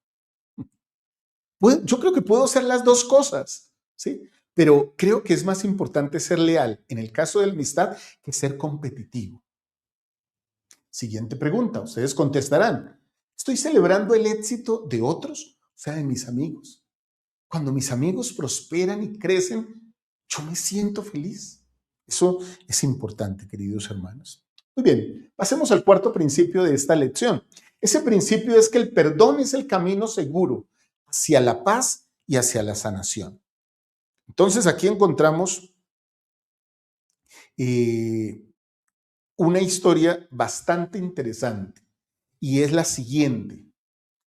Yo creo que puedo ser las dos cosas, ¿sí? Pero creo que es más importante ser leal en el caso de la amistad que ser competitivo. Siguiente pregunta, ustedes contestarán. ¿Estoy celebrando el éxito de otros? O sea, de mis amigos. Cuando mis amigos prosperan y crecen, yo me siento feliz. Eso es importante, queridos hermanos. Muy bien, pasemos al cuarto principio de esta lección. Ese principio es que el perdón es el camino seguro hacia la paz y hacia la sanación. Entonces aquí encontramos una historia bastante interesante y es la siguiente.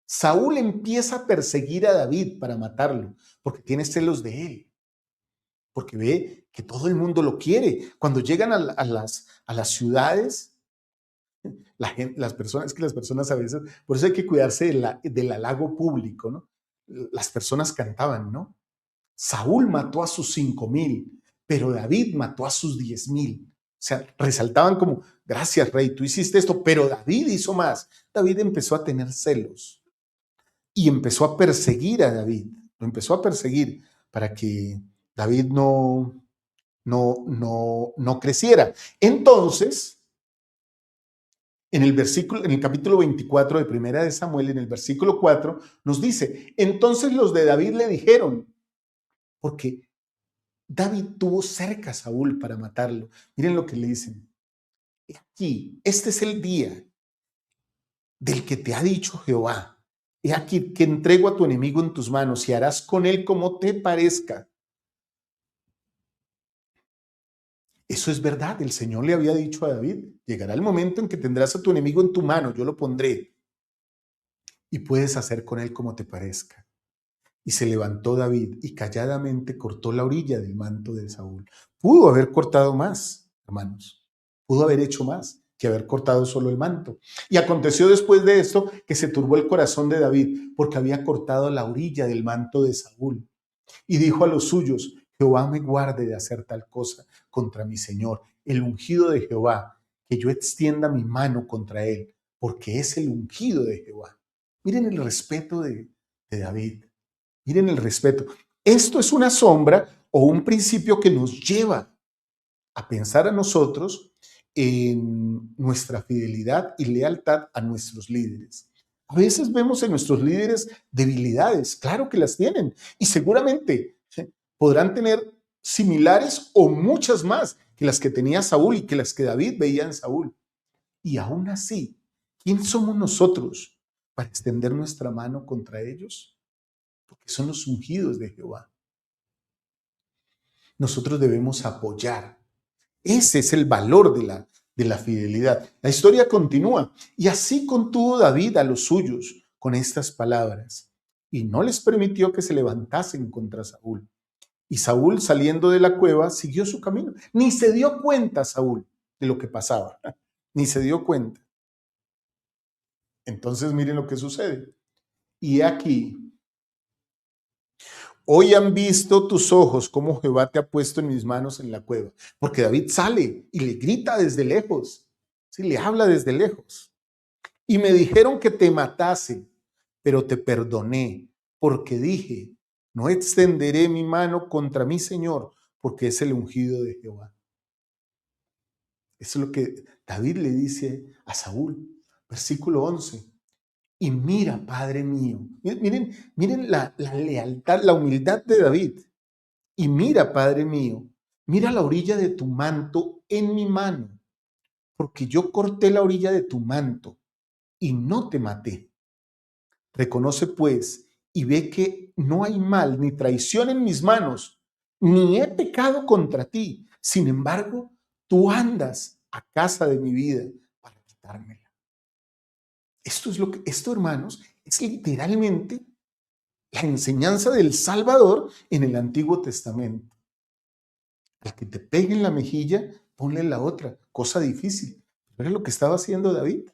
Saúl empieza a perseguir a David para matarlo porque tiene celos de él, porque ve que todo el mundo lo quiere. Cuando llegan a las ciudades, las personas a veces, por eso hay que cuidarse del halago público, ¿no? Las personas cantaban, ¿no? Saúl mató a sus 5,000, pero David mató a sus 10,000. O sea, resaltaban como, gracias, rey, tú hiciste esto, pero David hizo más. David empezó a tener celos y empezó a perseguir a David. Lo empezó a perseguir para que David no creciera. Entonces, en el capítulo 24 de Primera de Samuel, en el versículo 4, nos dice, entonces los de David le dijeron, porque David tuvo cerca a Saúl para matarlo. Miren lo que le dicen. He aquí, este es el día del que te ha dicho Jehová. He aquí que entrego a tu enemigo en tus manos y harás con él como te parezca. Eso es verdad. El Señor le había dicho a David, llegará el momento en que tendrás a tu enemigo en tu mano, yo lo pondré y puedes hacer con él como te parezca. Y se levantó David y calladamente cortó la orilla del manto de Saúl. Pudo haber cortado más, hermanos. Pudo haber hecho más que haber cortado solo el manto. Y aconteció después de esto que se turbó el corazón de David porque había cortado la orilla del manto de Saúl. Y dijo a los suyos, Jehová me guarde de hacer tal cosa contra mi Señor, el ungido de Jehová, que yo extienda mi mano contra él, porque es el ungido de Jehová. Miren el respeto de David. Miren el respeto. Esto es una sombra o un principio que nos lleva a pensar a nosotros en nuestra fidelidad y lealtad a nuestros líderes. A veces vemos en nuestros líderes debilidades, claro que las tienen, y seguramente podrán tener similares o muchas más que las que tenía Saúl y que las que David veía en Saúl. Y aún así, ¿quién somos nosotros para extender nuestra mano contra ellos? Porque son los ungidos de Jehová. Nosotros debemos apoyar. Ese es el valor de la fidelidad. La historia continúa. Y así contuvo David a los suyos con estas palabras. Y no les permitió que se levantasen contra Saúl. Y Saúl, saliendo de la cueva, siguió su camino. Ni se dio cuenta Saúl de lo que pasaba. Ni se dio cuenta. Entonces miren lo que sucede. Y aquí, hoy han visto tus ojos cómo Jehová te ha puesto en mis manos en la cueva. Porque David sale y le grita desde lejos. Sí, le habla desde lejos. Y me dijeron que te matase, pero te perdoné, porque dije, no extenderé mi mano contra mi Señor, porque es el ungido de Jehová. Eso es lo que David le dice a Saúl. Versículo 11. Y mira, Padre mío, miren la lealtad, la humildad de David. Y mira, Padre mío, mira la orilla de tu manto en mi mano, porque yo corté la orilla de tu manto y no te maté. Reconoce pues y ve que no hay mal ni traición en mis manos, ni he pecado contra ti. Sin embargo, tú andas a casa de mi vida para quitármela. Esto, hermanos, es literalmente la enseñanza del Salvador en el Antiguo Testamento. Al que te pegue en la mejilla, ponle la otra. Cosa difícil. Pero es lo que estaba haciendo David. A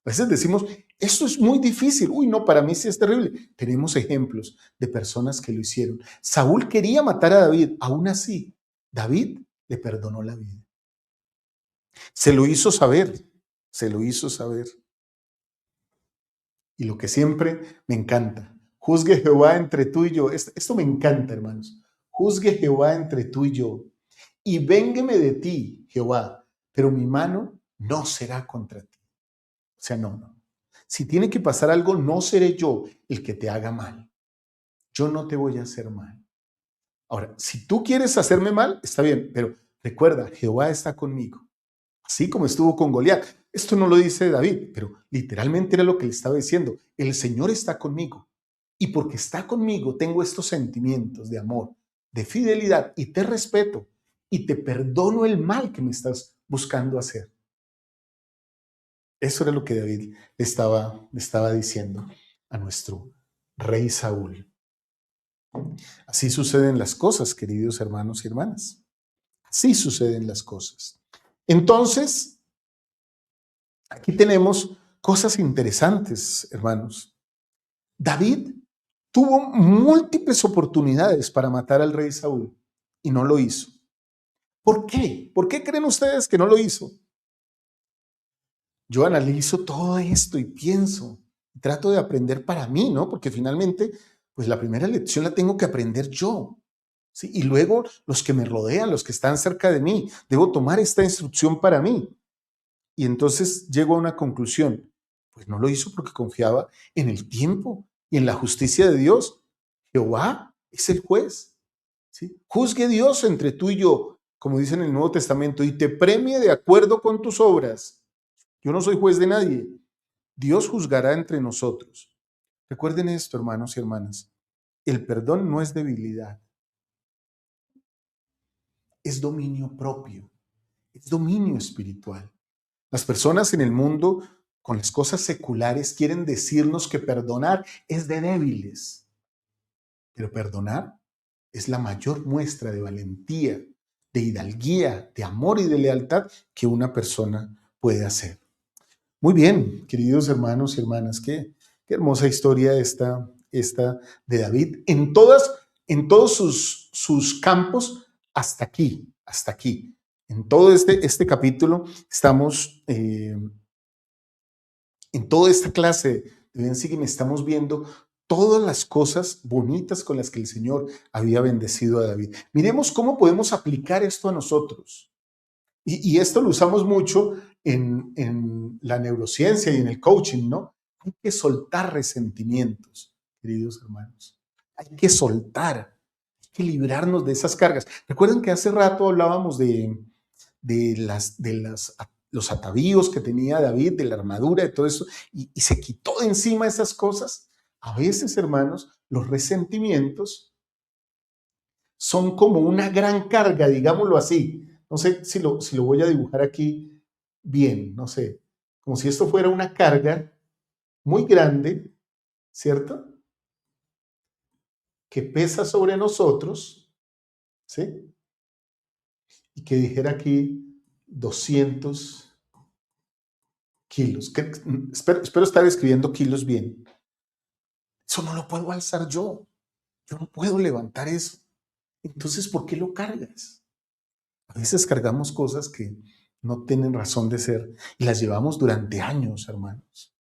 veces decimos, esto es muy difícil. Uy, no, para mí sí es terrible. Tenemos ejemplos de personas que lo hicieron. Saúl quería matar a David. Aún así, David le perdonó la vida. Se lo hizo saber. Se lo hizo saber. Y lo que siempre me encanta, juzgue Jehová entre tú y yo. Esto me encanta, hermanos. Juzgue Jehová entre tú y yo. Y véngueme de ti, Jehová, pero mi mano no será contra ti. O sea, no. Si tiene que pasar algo, no seré yo el que te haga mal. Yo no te voy a hacer mal. Ahora, si tú quieres hacerme mal, está bien, pero recuerda, Jehová está conmigo. Así como estuvo con Goliat. Esto no lo dice David, pero literalmente era lo que le estaba diciendo. El Señor está conmigo. Y porque está conmigo, tengo estos sentimientos de amor, de fidelidad, y te respeto, y te perdono el mal que me estás buscando hacer. Eso era lo que David le estaba diciendo a nuestro rey Saúl. Así suceden las cosas, queridos hermanos y hermanas. Así suceden las cosas. Entonces, aquí tenemos cosas interesantes, hermanos. David tuvo múltiples oportunidades para matar al rey Saúl y no lo hizo. ¿Por qué? ¿Por qué creen ustedes que no lo hizo? Yo analizo todo esto y pienso, trato de aprender para mí, ¿no? Porque finalmente, pues la primera lección la tengo que aprender yo, ¿sí? Y luego los que me rodean, los que están cerca de mí, debo tomar esta instrucción para mí. Y entonces llego a una conclusión. Pues no lo hizo porque confiaba en el tiempo y en la justicia de Dios. Jehová es el juez. ¿sí? Juzgue Dios entre tú y yo, como dice en el Nuevo Testamento, y te premie de acuerdo con tus obras. Yo no soy juez de nadie. Dios juzgará entre nosotros. Recuerden esto, hermanos y hermanas. El perdón no es debilidad, es dominio propio, es dominio espiritual. Las personas en el mundo con las cosas seculares quieren decirnos que perdonar es de débiles, pero perdonar es la mayor muestra de valentía, de hidalguía, de amor y de lealtad que una persona puede hacer. Muy bien, queridos hermanos y hermanas, qué hermosa historia esta de David en todos sus campos hasta aquí. En todo este capítulo estamos, en toda esta clase de Ven, Sígueme, estamos viendo todas las cosas bonitas con las que el Señor había bendecido a David. Miremos cómo podemos aplicar esto a nosotros. Y esto lo usamos mucho en la neurociencia y en el coaching, ¿no? Hay que soltar resentimientos, queridos hermanos. Hay que soltar, hay que librarnos de esas cargas. Recuerden que hace rato hablábamos de los atavíos que tenía David, de la armadura, de todo eso, y se quitó de encima esas cosas. A veces, hermanos, los resentimientos son como una gran carga, digámoslo así. No sé si lo voy a dibujar aquí bien, no sé, como si esto fuera una carga muy grande, ¿cierto? Que pesa sobre nosotros, ¿sí? Y que dijera aquí 200 kilos. Espero estar escribiendo kilos bien. Eso no lo puedo alzar yo. Yo no puedo levantar eso. Entonces, ¿por qué lo cargas? A veces cargamos cosas que no tienen razón de ser y las llevamos durante años, hermanos.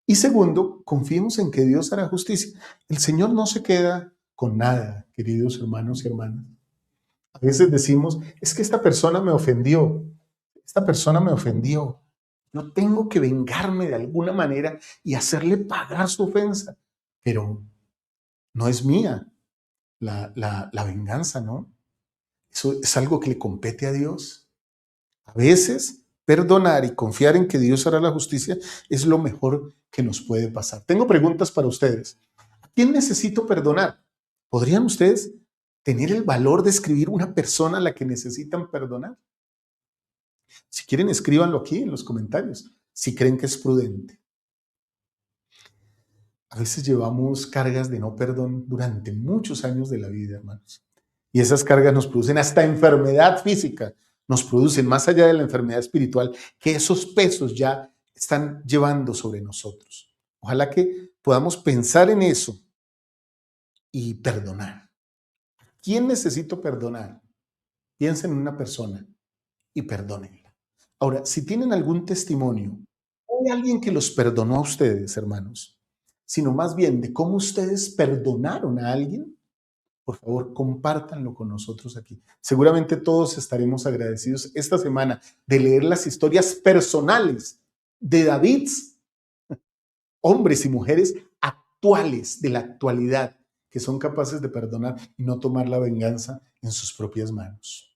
Y segundo, confiemos en que Dios hará justicia. El Señor no se queda con nada, queridos hermanos y hermanas. A veces decimos, es que esta persona me ofendió. Esta persona me ofendió. Yo tengo que vengarme de alguna manera y hacerle pagar su ofensa. Pero no es mía la venganza, ¿no? Eso es algo que le compete a Dios. A veces, perdonar y confiar en que Dios hará la justicia es lo mejor que nos puede pasar. Tengo preguntas para ustedes. ¿A quién necesito perdonar? ¿Podrían ustedes tener el valor de escribir una persona a la que necesitan perdonar? Si quieren, escríbanlo aquí en los comentarios, si creen que es prudente. A veces llevamos cargas de no perdón durante muchos años de la vida, hermanos. Y esas cargas nos producen hasta enfermedad física, nos producen más allá de la enfermedad espiritual, que esos pesos ya están llevando sobre nosotros. Ojalá que podamos pensar en eso y perdonar. ¿Quién necesito perdonar? Piensen en una persona y perdónenla. Ahora, si tienen algún testimonio, ¿hay alguien que los perdonó a ustedes, hermanos? Sino más bien de cómo ustedes perdonaron a alguien. Por favor, compártanlo con nosotros aquí. Seguramente todos estaremos agradecidos esta semana de leer las historias personales de David, hombres y mujeres actuales, de la actualidad, que son capaces de perdonar y no tomar la venganza en sus propias manos.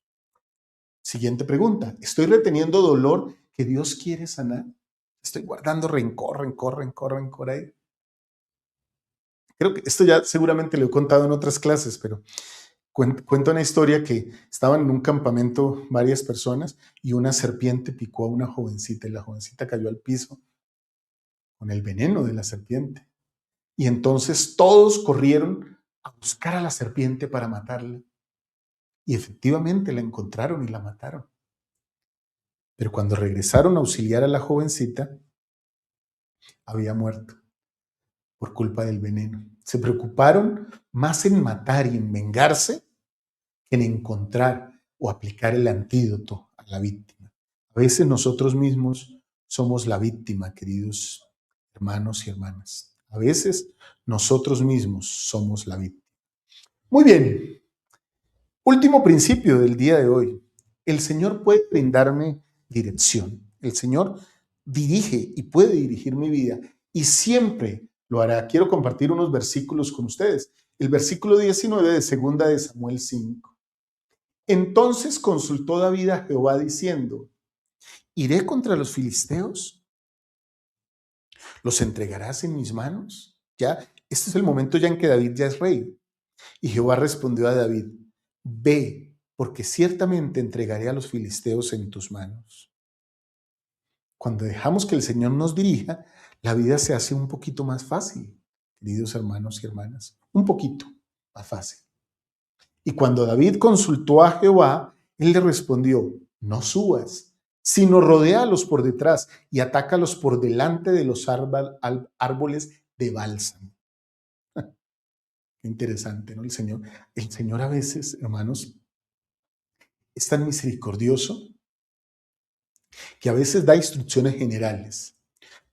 Siguiente pregunta. ¿Estoy reteniendo dolor que Dios quiere sanar? ¿Estoy guardando rencor ahí? Creo que esto ya seguramente lo he contado en otras clases, pero cuento una historia que estaban en un campamento varias personas y una serpiente picó a una jovencita y la jovencita cayó al piso con el veneno de la serpiente. Y entonces todos corrieron a buscar a la serpiente para matarla. Y efectivamente la encontraron y la mataron. Pero cuando regresaron a auxiliar a la jovencita, había muerto por culpa del veneno. Se preocuparon más en matar y en vengarse que en encontrar o aplicar el antídoto a la víctima. A veces nosotros mismos somos la víctima, queridos hermanos y hermanas. A veces nosotros mismos somos la víctima. Muy bien. Último principio del día de hoy. El Señor puede brindarme dirección. El Señor dirige y puede dirigir mi vida y siempre lo hará. Quiero compartir unos versículos con ustedes. El versículo 19 de segunda de Samuel 5. Entonces consultó David a Jehová diciendo, ¿iré contra los filisteos? ¿Los entregarás en mis manos? Ya, este es el momento ya en que David ya es rey. Y Jehová respondió a David, ve, porque ciertamente entregaré a los filisteos en tus manos. Cuando dejamos que el Señor nos dirija, la vida se hace un poquito más fácil, queridos hermanos y hermanas, un poquito más fácil. Y cuando David consultó a Jehová, él le respondió, no subas, sino rodéalos por detrás y atácalos por delante de los árboles de bálsamo. Qué interesante, ¿no? El Señor a veces, hermanos, es tan misericordioso que a veces da instrucciones generales,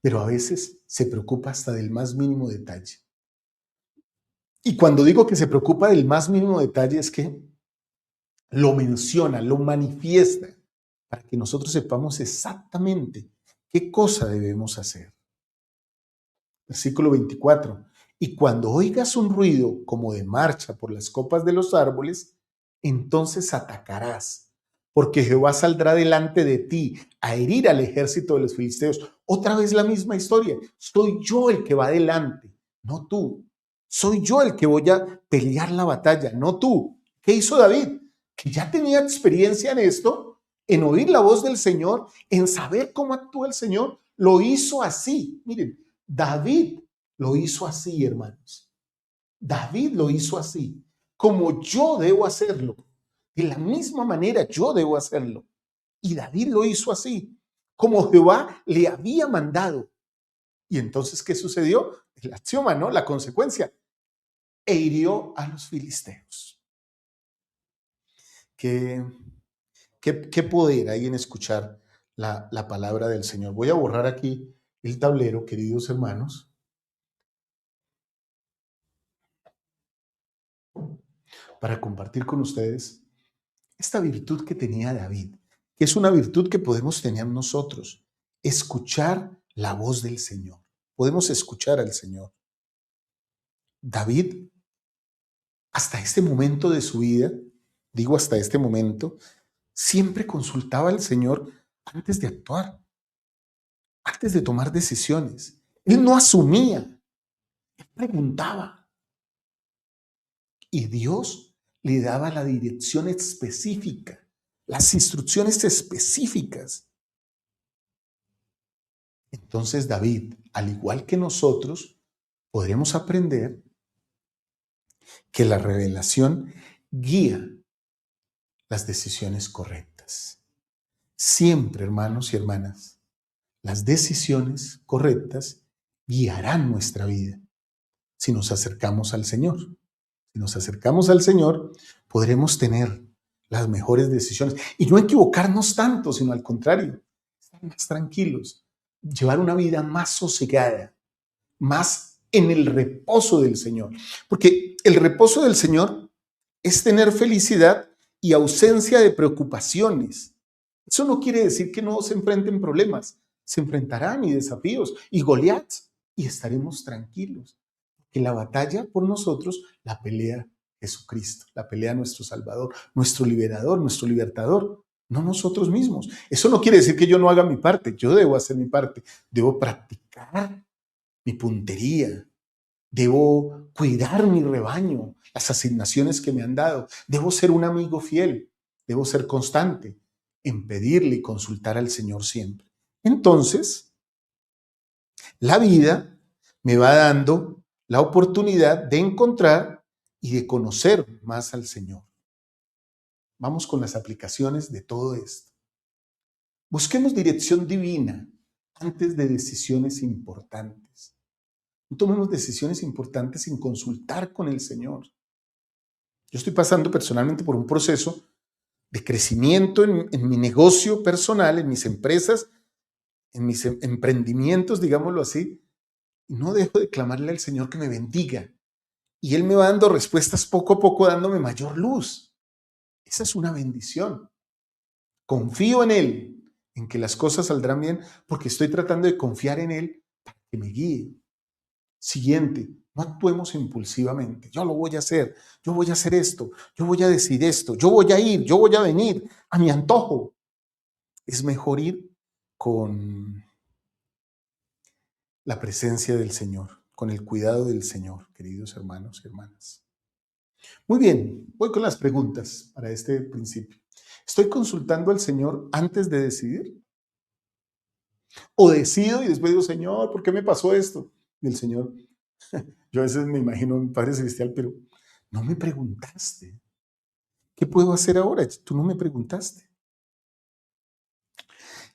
pero a veces se preocupa hasta del más mínimo detalle. Y cuando digo que se preocupa del más mínimo detalle es que lo menciona, lo manifiesta, para que nosotros sepamos exactamente qué cosa debemos hacer. Versículo 24. Y cuando oigas un ruido como de marcha por las copas de los árboles, entonces atacarás, porque Jehová saldrá delante de ti a herir al ejército de los filisteos. Otra vez la misma historia. Soy yo el que va adelante, no tú. Soy yo el que voy a pelear la batalla, no tú. ¿Qué hizo David? Que ya tenía experiencia en esto, en oír la voz del Señor, en saber cómo actúa el Señor, lo hizo así. Miren, David lo hizo así, hermanos. David lo hizo así, como yo debo hacerlo. De la misma manera yo debo hacerlo. Y David lo hizo así, como Jehová le había mandado. Y entonces, ¿qué sucedió? El axioma, ¿no? La consecuencia. E hirió a los filisteos. ¿Qué poder hay en escuchar la palabra del Señor? Voy a borrar aquí el tablero, queridos hermanos, para compartir con ustedes esta virtud que tenía David, que es una virtud que podemos tener nosotros, escuchar la voz del Señor. Podemos escuchar al Señor. David, hasta este momento de su vida, digo hasta este momento, siempre consultaba al Señor antes de actuar, antes de tomar decisiones. Él no asumía, él preguntaba. Y Dios le daba la dirección específica, las instrucciones específicas. Entonces David, al igual que nosotros, podremos aprender que la revelación guía las decisiones correctas. Siempre, hermanos y hermanas, las decisiones correctas guiarán nuestra vida si nos acercamos al Señor. Si nos acercamos al Señor, podremos tener las mejores decisiones y no equivocarnos tanto, sino al contrario, estar más tranquilos, llevar una vida más sosegada, más en el reposo del Señor. Porque el reposo del Señor es tener felicidad y ausencia de preocupaciones. Eso no quiere decir que no se enfrenten problemas, se enfrentarán y desafíos y Goliat y estaremos tranquilos. Que la batalla por nosotros la pelea Jesucristo, la pelea nuestro Salvador, nuestro liberador, nuestro libertador, no nosotros mismos. Eso no quiere decir que yo no haga mi parte, yo debo hacer mi parte, debo practicar mi puntería, debo cuidar mi rebaño, las asignaciones que me han dado, debo ser un amigo fiel, debo ser constante en pedirle y consultar al Señor siempre. Entonces, la vida me va dando la oportunidad de encontrar y de conocer más al Señor. Vamos con las aplicaciones de todo esto. Busquemos dirección divina antes de decisiones importantes. No tomemos decisiones importantes sin consultar con el Señor. Yo estoy pasando personalmente por un proceso de crecimiento en mi negocio personal, en mis empresas, en mis emprendimientos, digámoslo así, y no dejo de clamarle al Señor que me bendiga. Y Él me va dando respuestas poco a poco, dándome mayor luz. Esa es una bendición. Confío en Él, en que las cosas saldrán bien, porque estoy tratando de confiar en Él para que me guíe. Siguiente, no actuemos impulsivamente. Yo lo voy a hacer, yo voy a hacer esto, yo voy a decir esto, yo voy a ir, yo voy a venir a mi antojo. Es mejor ir con la presencia del Señor, con el cuidado del Señor, queridos hermanos y hermanas. Muy bien, voy con las preguntas para este principio. ¿Estoy consultando al Señor antes de decidir? ¿O decido y después digo, Señor, ¿por qué me pasó esto? Y el Señor, yo a veces me imagino a mi Padre Celestial, pero no me preguntaste. ¿Qué puedo hacer ahora? Tú no me preguntaste.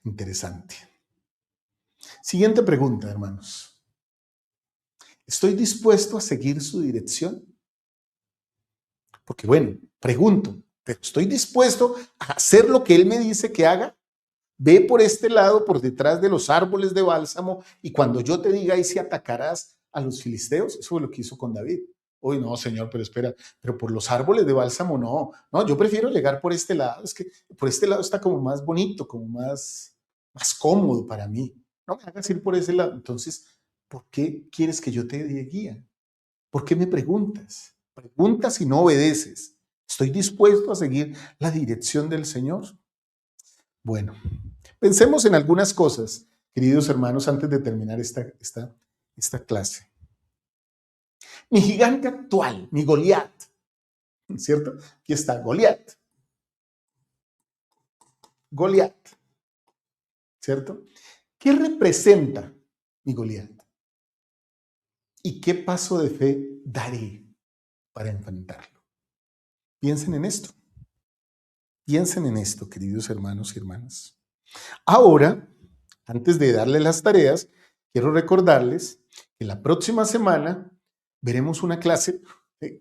Interesante. Siguiente pregunta, hermanos. ¿Estoy dispuesto a seguir su dirección? Porque bueno, pregunto, ¿pero estoy dispuesto a hacer lo que Él me dice que haga? Ve por este lado, por detrás de los árboles de bálsamo, y cuando yo te diga, ahí si atacarás a los filisteos. Eso fue lo que hizo con David. Uy, no, Señor, pero espera, pero por los árboles de bálsamo no, yo prefiero llegar por este lado, es que por este lado está como más bonito, como más cómodo para mí. No me hagas ir por ese lado. Entonces, ¿por qué quieres que yo te dé guía? ¿Por qué me preguntas? Preguntas y no obedeces. ¿Estoy dispuesto a seguir la dirección del Señor? Bueno, pensemos en algunas cosas, queridos hermanos, antes de terminar esta clase. Mi gigante actual, mi Goliat, ¿cierto? Aquí está, Goliat. Goliat, ¿cierto? ¿Qué representa mi Goliat? ¿Y qué paso de fe daré para enfrentarlo? Piensen en esto. Piensen en esto, queridos hermanos y hermanas. Ahora, antes de darle las tareas, quiero recordarles que la próxima semana veremos una clase,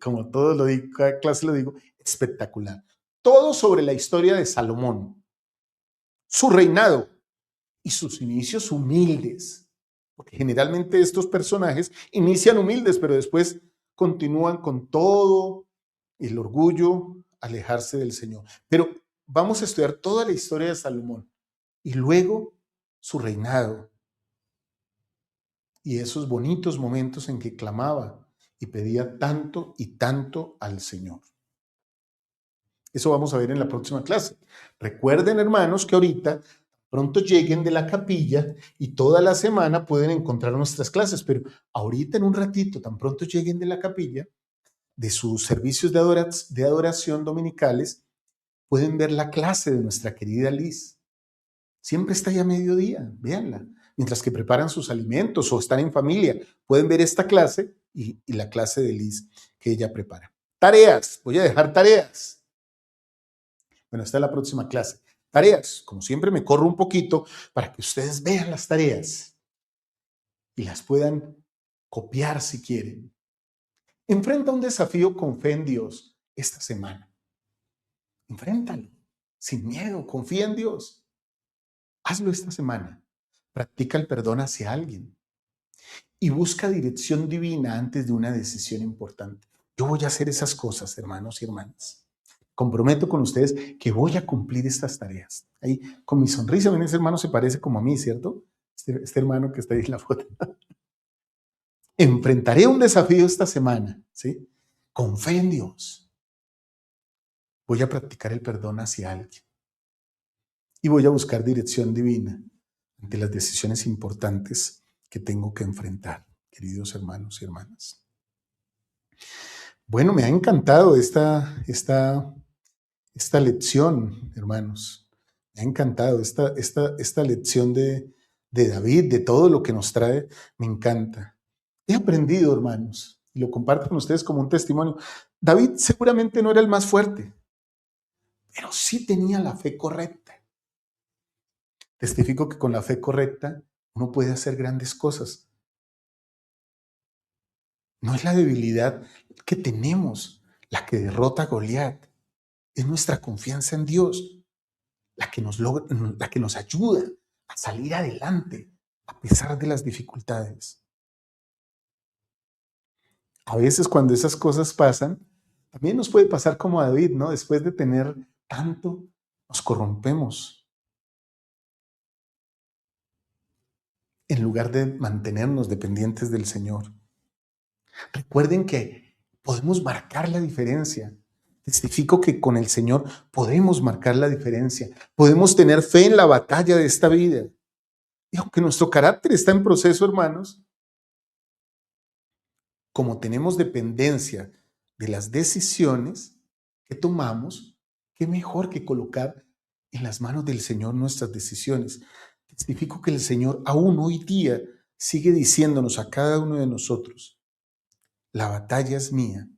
como todo lo digo, cada clase lo digo, espectacular. Todo sobre la historia de Salomón, su reinado y sus inicios humildes. Porque generalmente estos personajes inician humildes, pero después continúan con todo el orgullo, alejarse del Señor. Pero vamos a estudiar toda la historia de Salomón y luego su reinado y esos bonitos momentos en que clamaba y pedía tanto y tanto al Señor. Eso vamos a ver en la próxima clase. Recuerden, hermanos, que ahorita pronto lleguen de la capilla y toda la semana pueden encontrar nuestras clases, pero ahorita en un ratito, tan pronto lleguen de la capilla, de sus servicios de adoración dominicales, pueden ver la clase de nuestra querida Liz. Siempre está ahí a mediodía, véanla. Mientras que preparan sus alimentos o están en familia, pueden ver esta clase y la clase de Liz que ella prepara. Tareas, voy a dejar tareas. Bueno, esta es la próxima clase. Tareas, como siempre me corro un poquito para que ustedes vean las tareas y las puedan copiar si quieren. Enfrenta un desafío con fe en Dios esta semana. Enfréntalo, sin miedo, confía en Dios. Hazlo esta semana. Practica el perdón hacia alguien y busca dirección divina antes de una decisión importante. Yo voy a hacer esas cosas, hermanos y hermanas. Comprometo con ustedes que voy a cumplir estas tareas. Ahí, con mi sonrisa, ven, ese hermano se parece como a mí, ¿cierto? Este hermano que está ahí en la foto. Enfrentaré un desafío esta semana, ¿sí? Con fe en Dios. Voy a practicar el perdón hacia alguien. Y voy a buscar dirección divina ante las decisiones importantes que tengo que enfrentar, queridos hermanos y hermanas. Bueno, me ha encantado esta lección, hermanos. Me ha encantado esta lección de David, de todo lo que nos trae. Me encanta. He aprendido, hermanos, y lo comparto con ustedes como un testimonio. David seguramente no era el más fuerte, pero sí tenía la fe correcta. Testifico que con la fe correcta uno puede hacer grandes cosas. No es la debilidad que tenemos la que derrota a Goliat. Es nuestra confianza en Dios la que nos ayuda a salir adelante a pesar de las dificultades. A veces cuando esas cosas pasan, también nos puede pasar como a David, ¿no? Después de tener tanto, nos corrompemos en lugar de mantenernos dependientes del Señor. Recuerden que podemos marcar la diferencia. Testifico que con el Señor podemos marcar la diferencia. Podemos tener fe en la batalla de esta vida. Y aunque nuestro carácter está en proceso, hermanos, como tenemos dependencia de las decisiones que tomamos, qué mejor que colocar en las manos del Señor nuestras decisiones. Testifico que el Señor aún hoy día sigue diciéndonos a cada uno de nosotros, la batalla es mía,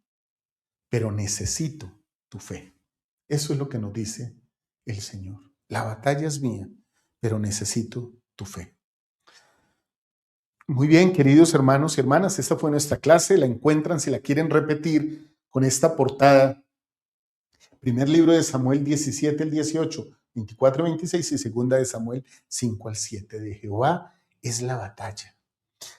pero necesito tu fe. Eso es lo que nos dice el Señor. La batalla es mía, pero necesito tu fe. Muy bien, queridos hermanos y hermanas, esta fue nuestra clase. La encuentran, si la quieren repetir, con esta portada. Primer libro de Samuel 17 al 18, 24 al 26 y segunda de Samuel 5 al 7. De Jehová es la batalla.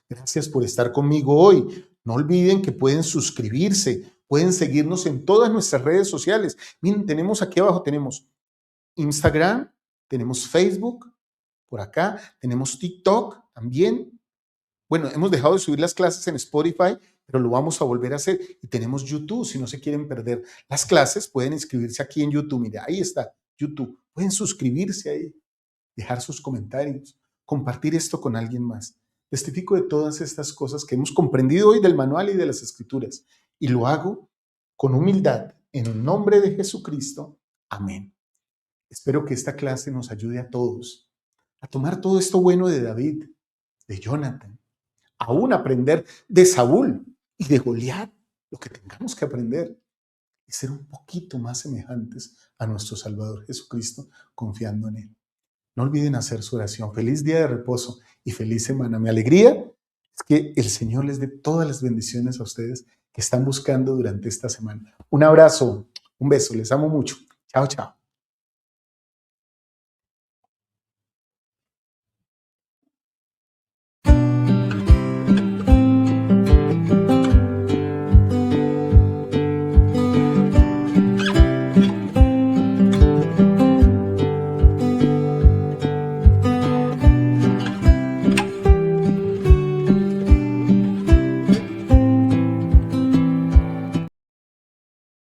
Gracias por estar conmigo hoy. No olviden que pueden suscribirse, pueden seguirnos en todas nuestras redes sociales. Miren, tenemos aquí abajo, tenemos Instagram, tenemos Facebook, por acá, tenemos TikTok también. Bueno, hemos dejado de subir las clases en Spotify, pero lo vamos a volver a hacer. Y tenemos YouTube, si no se quieren perder las clases, pueden inscribirse aquí en YouTube. Mira, ahí está, YouTube. Pueden suscribirse ahí, dejar sus comentarios, compartir esto con alguien más. Testifico de todas estas cosas que hemos comprendido hoy del manual y de las escrituras. Y lo hago con humildad, en el nombre de Jesucristo. Amén. Espero que esta clase nos ayude a todos a tomar todo esto bueno de David, de Jonathan, aún aprender de Saúl y de Goliat, lo que tengamos que aprender, y ser un poquito más semejantes a nuestro Salvador Jesucristo, confiando en Él. No olviden hacer su oración. Feliz día de reposo y feliz semana. Mi alegría es que el Señor les dé todas las bendiciones a ustedes que están buscando durante esta semana. Un abrazo, un beso, les amo mucho. Chao, chao.